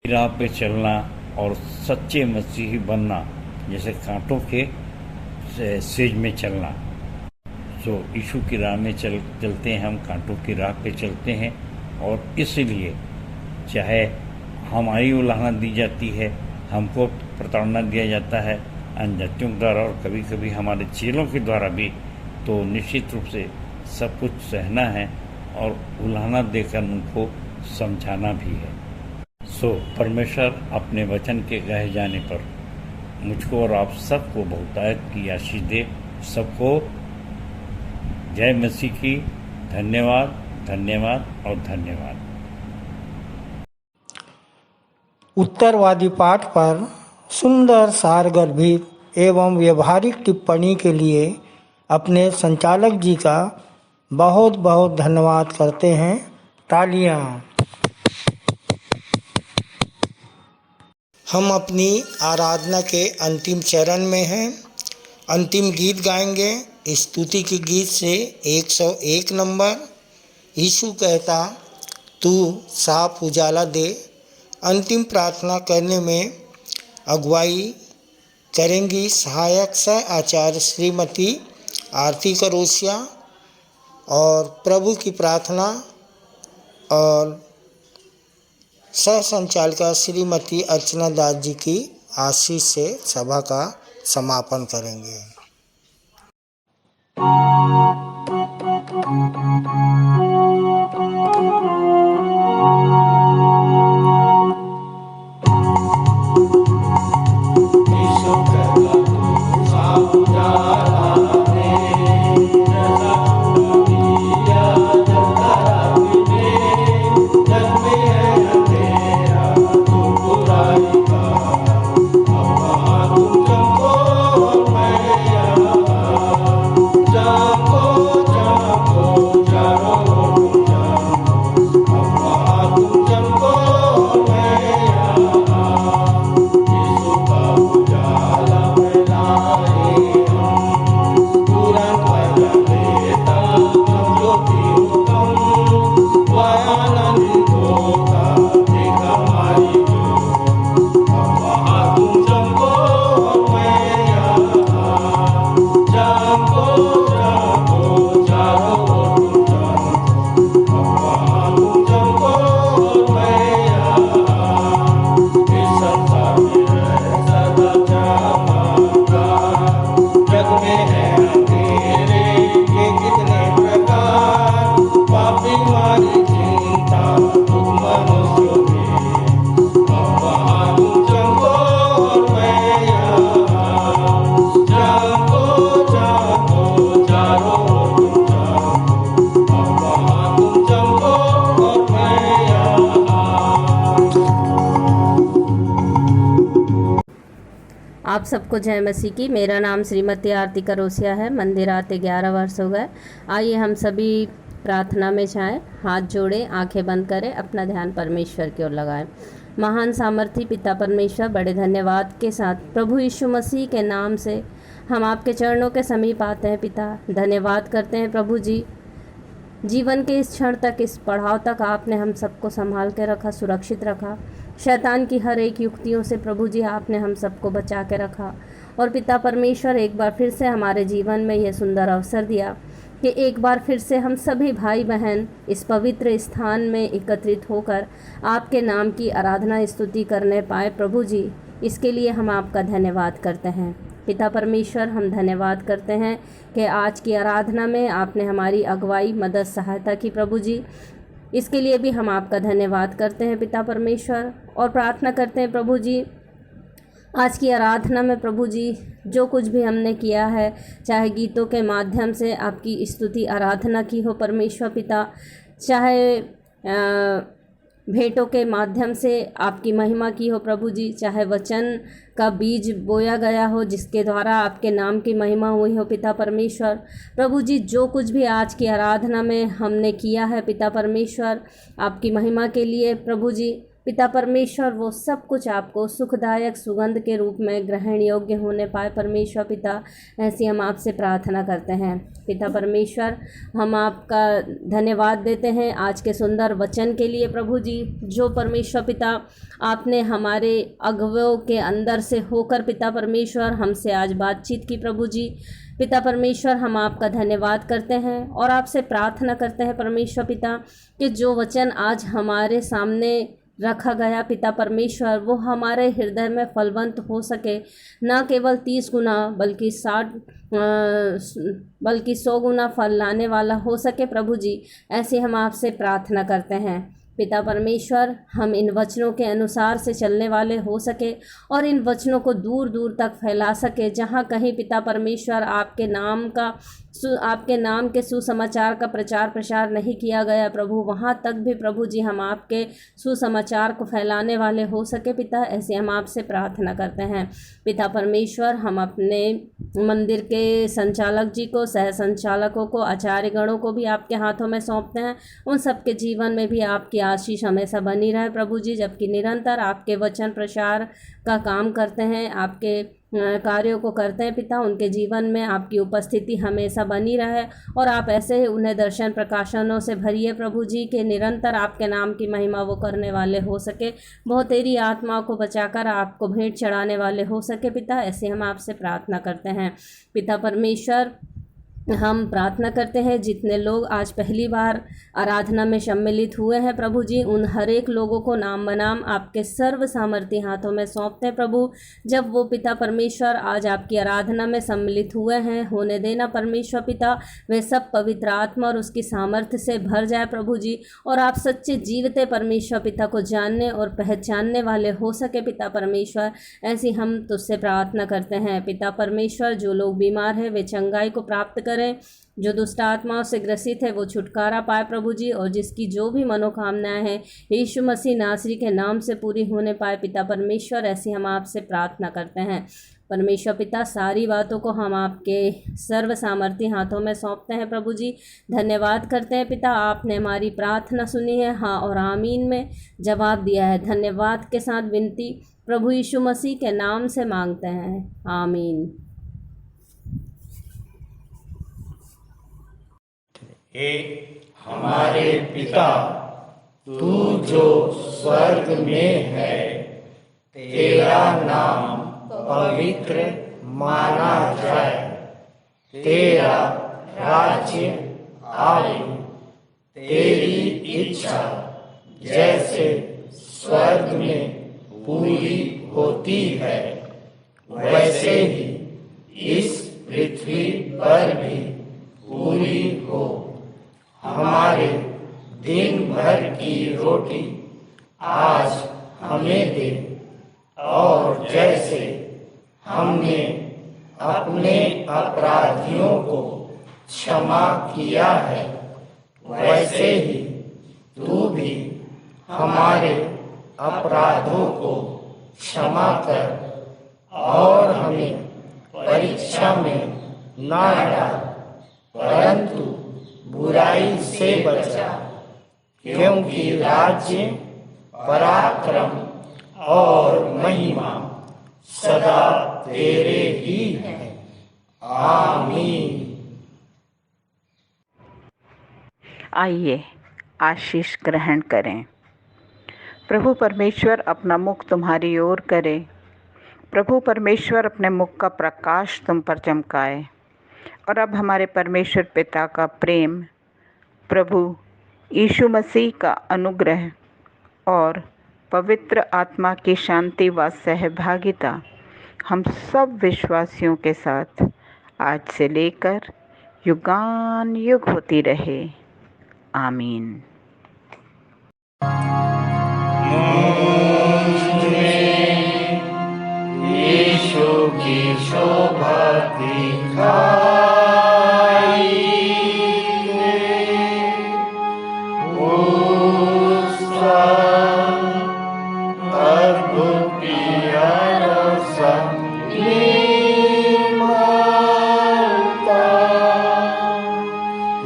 राह पे चलना और सच्चे मसीही बनना, जैसे कांटों के सेज में चलना, तो यीशु की राह में चलते हैं, हम कांटों की राह पे चलते हैं। और इसलिए चाहे हमारी उलाहना दी जाती है, हमको प्रताड़ना दिया जाता है अनजातियों के द्वारा और कभी कभी हमारे चेलों के द्वारा भी, तो निश्चित रूप से सब कुछ सहना है और उलाहना देकर उनको समझाना भी है। सो परमेश्वर अपने वचन के कहे जाने पर मुझको और आप सबको बहुतायत की आशीष दे। सबको जय मसीह की। धन्यवाद, धन्यवाद और धन्यवाद। उत्तरवादी पाठ पर सुंदर सारगर्भित एवं व्यवहारिक टिप्पणी के लिए अपने संचालक जी का बहुत बहुत धन्यवाद करते हैं। तालियां। हम अपनी आराधना के अंतिम चरण में हैं। अंतिम गीत गाएंगे स्तुति के गीत से 101 नंबर, यीशु कहता तू साफ उजाला दे। अंतिम प्रार्थना करने में अगुवाई करेंगी सहायक सह आचार्य श्रीमती आरती करोसिया और प्रभु की प्रार्थना और सह संचालिका श्रीमती अर्चना दास जी की आशीष से सभा का समापन करेंगे। आप सबको जय मसीह की। मेरा नाम श्रीमती आरती करोसिया है। मंदिर आते 11 वर्ष हो गए। आइए हम सभी प्रार्थना में जाएं, हाथ जोड़ें, आंखें बंद करें, अपना ध्यान परमेश्वर की ओर लगाएं। महान सामर्थी पिता परमेश्वर, बड़े धन्यवाद के साथ प्रभु यीशु मसीह के नाम से हम आपके चरणों के समीप आते हैं। पिता, धन्यवाद करते हैं प्रभु जी, जीवन के इस क्षण तक, इस पड़ाव तक आपने हम सबको संभाल के रखा, सुरक्षित रखा। शैतान की हर एक युक्तियों से प्रभु जी आपने हम सबको बचा के रखा। और पिता परमेश्वर, एक बार फिर से हमारे जीवन में यह सुंदर अवसर दिया कि एक बार फिर से हम सभी भाई बहन इस पवित्र स्थान में एकत्रित होकर आपके नाम की आराधना स्तुति करने पाए प्रभु जी, इसके लिए हम आपका धन्यवाद करते हैं। पिता परमेश्वर, हम धन्यवाद करते हैं कि आज की आराधना में आपने हमारी अगुवाई, मदद, सहायता की प्रभु जी, इसके लिए भी हम आपका धन्यवाद करते हैं पिता परमेश्वर। और प्रार्थना करते हैं प्रभु जी, आज की आराधना में प्रभु जी जो कुछ भी हमने किया है, चाहे गीतों के माध्यम से आपकी स्तुति आराधना की हो परमेश्वर पिता, चाहे भेंटों के माध्यम से आपकी महिमा की हो प्रभु जी, चाहे वचन का बीज बोया गया हो जिसके द्वारा आपके नाम की महिमा हुई हो पिता परमेश्वर। प्रभु जी जो कुछ भी आज की आराधना में हमने किया है पिता परमेश्वर आपकी महिमा के लिए प्रभु जी, पिता परमेश्वर वो सब कुछ आपको सुखदायक सुगंध के रूप में ग्रहण योग्य होने पाए परमेश्वर पिता, ऐसी हम आपसे प्रार्थना करते हैं पिता परमेश्वर। हम आपका धन्यवाद देते हैं आज के सुंदर वचन के लिए प्रभु जी, जो परमेश्वर पिता आपने हमारे अगुवों के अंदर से होकर पिता परमेश्वर हमसे आज बातचीत की प्रभु जी। पिता परमेश्वर हम आपका धन्यवाद करते हैं और आपसे प्रार्थना करते हैं परमेश्वर पिता कि जो वचन आज हमारे सामने रखा गया पिता परमेश्वर वो हमारे हृदय में फलवंत हो सके, न केवल 30 गुना बल्कि 100 गुना फल लाने वाला हो सके प्रभु जी, ऐसे हम आपसे प्रार्थना करते हैं पिता परमेश्वर। हम इन वचनों के अनुसार से चलने वाले हो सके और इन वचनों को दूर दूर तक फैला सके, जहाँ कहीं पिता परमेश्वर आपके नाम के सुसमाचार का प्रचार प्रसार नहीं किया गया प्रभु, वहाँ तक भी प्रभु जी हम आपके सुसमाचार को फैलाने वाले हो सके पिता, ऐसे हम आपसे प्रार्थना करते हैं पिता परमेश्वर। हम अपने मंदिर के संचालक जी को, सह संचालकों को, आचार्य गणों को भी आपके हाथों में सौंपते हैं, उन सबके जीवन में भी आपकी आशीष हमेशा बनी रहे प्रभु जी, जबकि निरंतर आपके वचन प्रसार का काम करते हैं, आपके कार्यों को करते हैं पिता, उनके जीवन में आपकी उपस्थिति हमेशा बनी रहे और आप ऐसे ही उन्हें दर्शन प्रकाशनों से भरिए प्रभु जी के निरंतर आपके नाम की महिमा वो करने वाले हो सके, बहुत तेरी आत्माओं को बचाकर आपको भेंट चढ़ाने वाले हो सके पिता, ऐसे हम आपसे प्रार्थना करते हैं पिता परमेश्वर। हम प्रार्थना करते हैं जितने लोग आज पहली बार आराधना में सम्मिलित हुए हैं प्रभु जी, उन हर एक लोगों को नाम बनाम आपके सर्व सामर्थ्य हाथों में सौंपते हैं प्रभु। जब वो पिता परमेश्वर आज आपकी आराधना में सम्मिलित हुए हैं, होने देना परमेश्वर पिता, वे सब पवित्र आत्मा और उसकी सामर्थ्य से भर जाए प्रभु जी, और आप सच्चे जीवते परमेश्वर पिता को जानने और पहचानने वाले हो सके पिता परमेश्वर, ऐसी हम तुझसे प्रार्थना करते हैं पिता परमेश्वर। जो लोग बीमार हैं वे चंगाई को प्राप्त करें, जो दुष्ट आत्माओं से ग्रसित है वो छुटकारा पाए प्रभु जी, और जिसकी जो भी मनोकामनाएं हैं यीशु मसीह नासरी के नाम से पूरी होने पाए पिता परमेश्वर, ऐसी हम आपसे प्रार्थना करते हैं परमेश्वर पिता। सारी बातों को हम आपके सर्व सामर्थ्य हाथों में सौंपते हैं प्रभु जी, धन्यवाद करते हैं पिता, आपने हमारी प्रार्थना सुनी है, हाँ और आमीन में जवाब दिया है। धन्यवाद के साथ विनती प्रभु यीशु मसीह के नाम से मांगते हैं, आमीन। हे हमारे पिता, तू जो स्वर्ग में है, तेरा नाम पवित्र माना जाए, तेरा राज्य आए, तेरी इच्छा जैसे स्वर्ग में पूरी होती है वैसे ही इस पृथ्वी पर भी पूरी हो। हमारे दिन भर की रोटी आज हमें दे, और जैसे हमने अपने अपराधियों को क्षमा किया है वैसे ही तू भी हमारे अपराधों को क्षमा कर, और हमें परीक्षा में न डाल परंतु बुराई से बचा, क्योंकि राज्य, पराक्रम और महिमा सदा तेरे ही हैं, आमीन। आइए आशीष ग्रहण करें। प्रभु परमेश्वर अपना मुख तुम्हारी ओर करे, प्रभु परमेश्वर अपने मुख का प्रकाश तुम पर चमकाए, और अब हमारे परमेश्वर पिता का प्रेम, प्रभु यीशु मसीह का अनुग्रह और पवित्र आत्मा की शांति व सहभागिता हम सब विश्वासियों के साथ आज से लेकर युगान युग होती रहे। आमीन। यीशु की शोभा दिखाई उसका अद्भुत प्यारा सा निर्मलता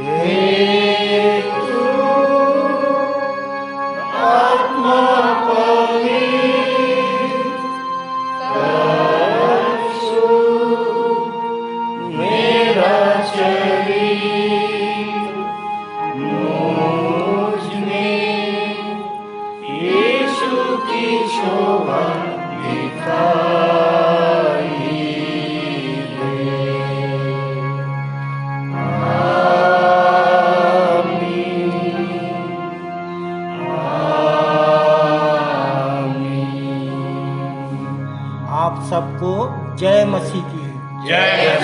हेतु आत्मा मेरा शरीर मुझ में यीशु की शोभा दिखाई दे। आमीन, आमीन। आप सबको जय मसीह की। जय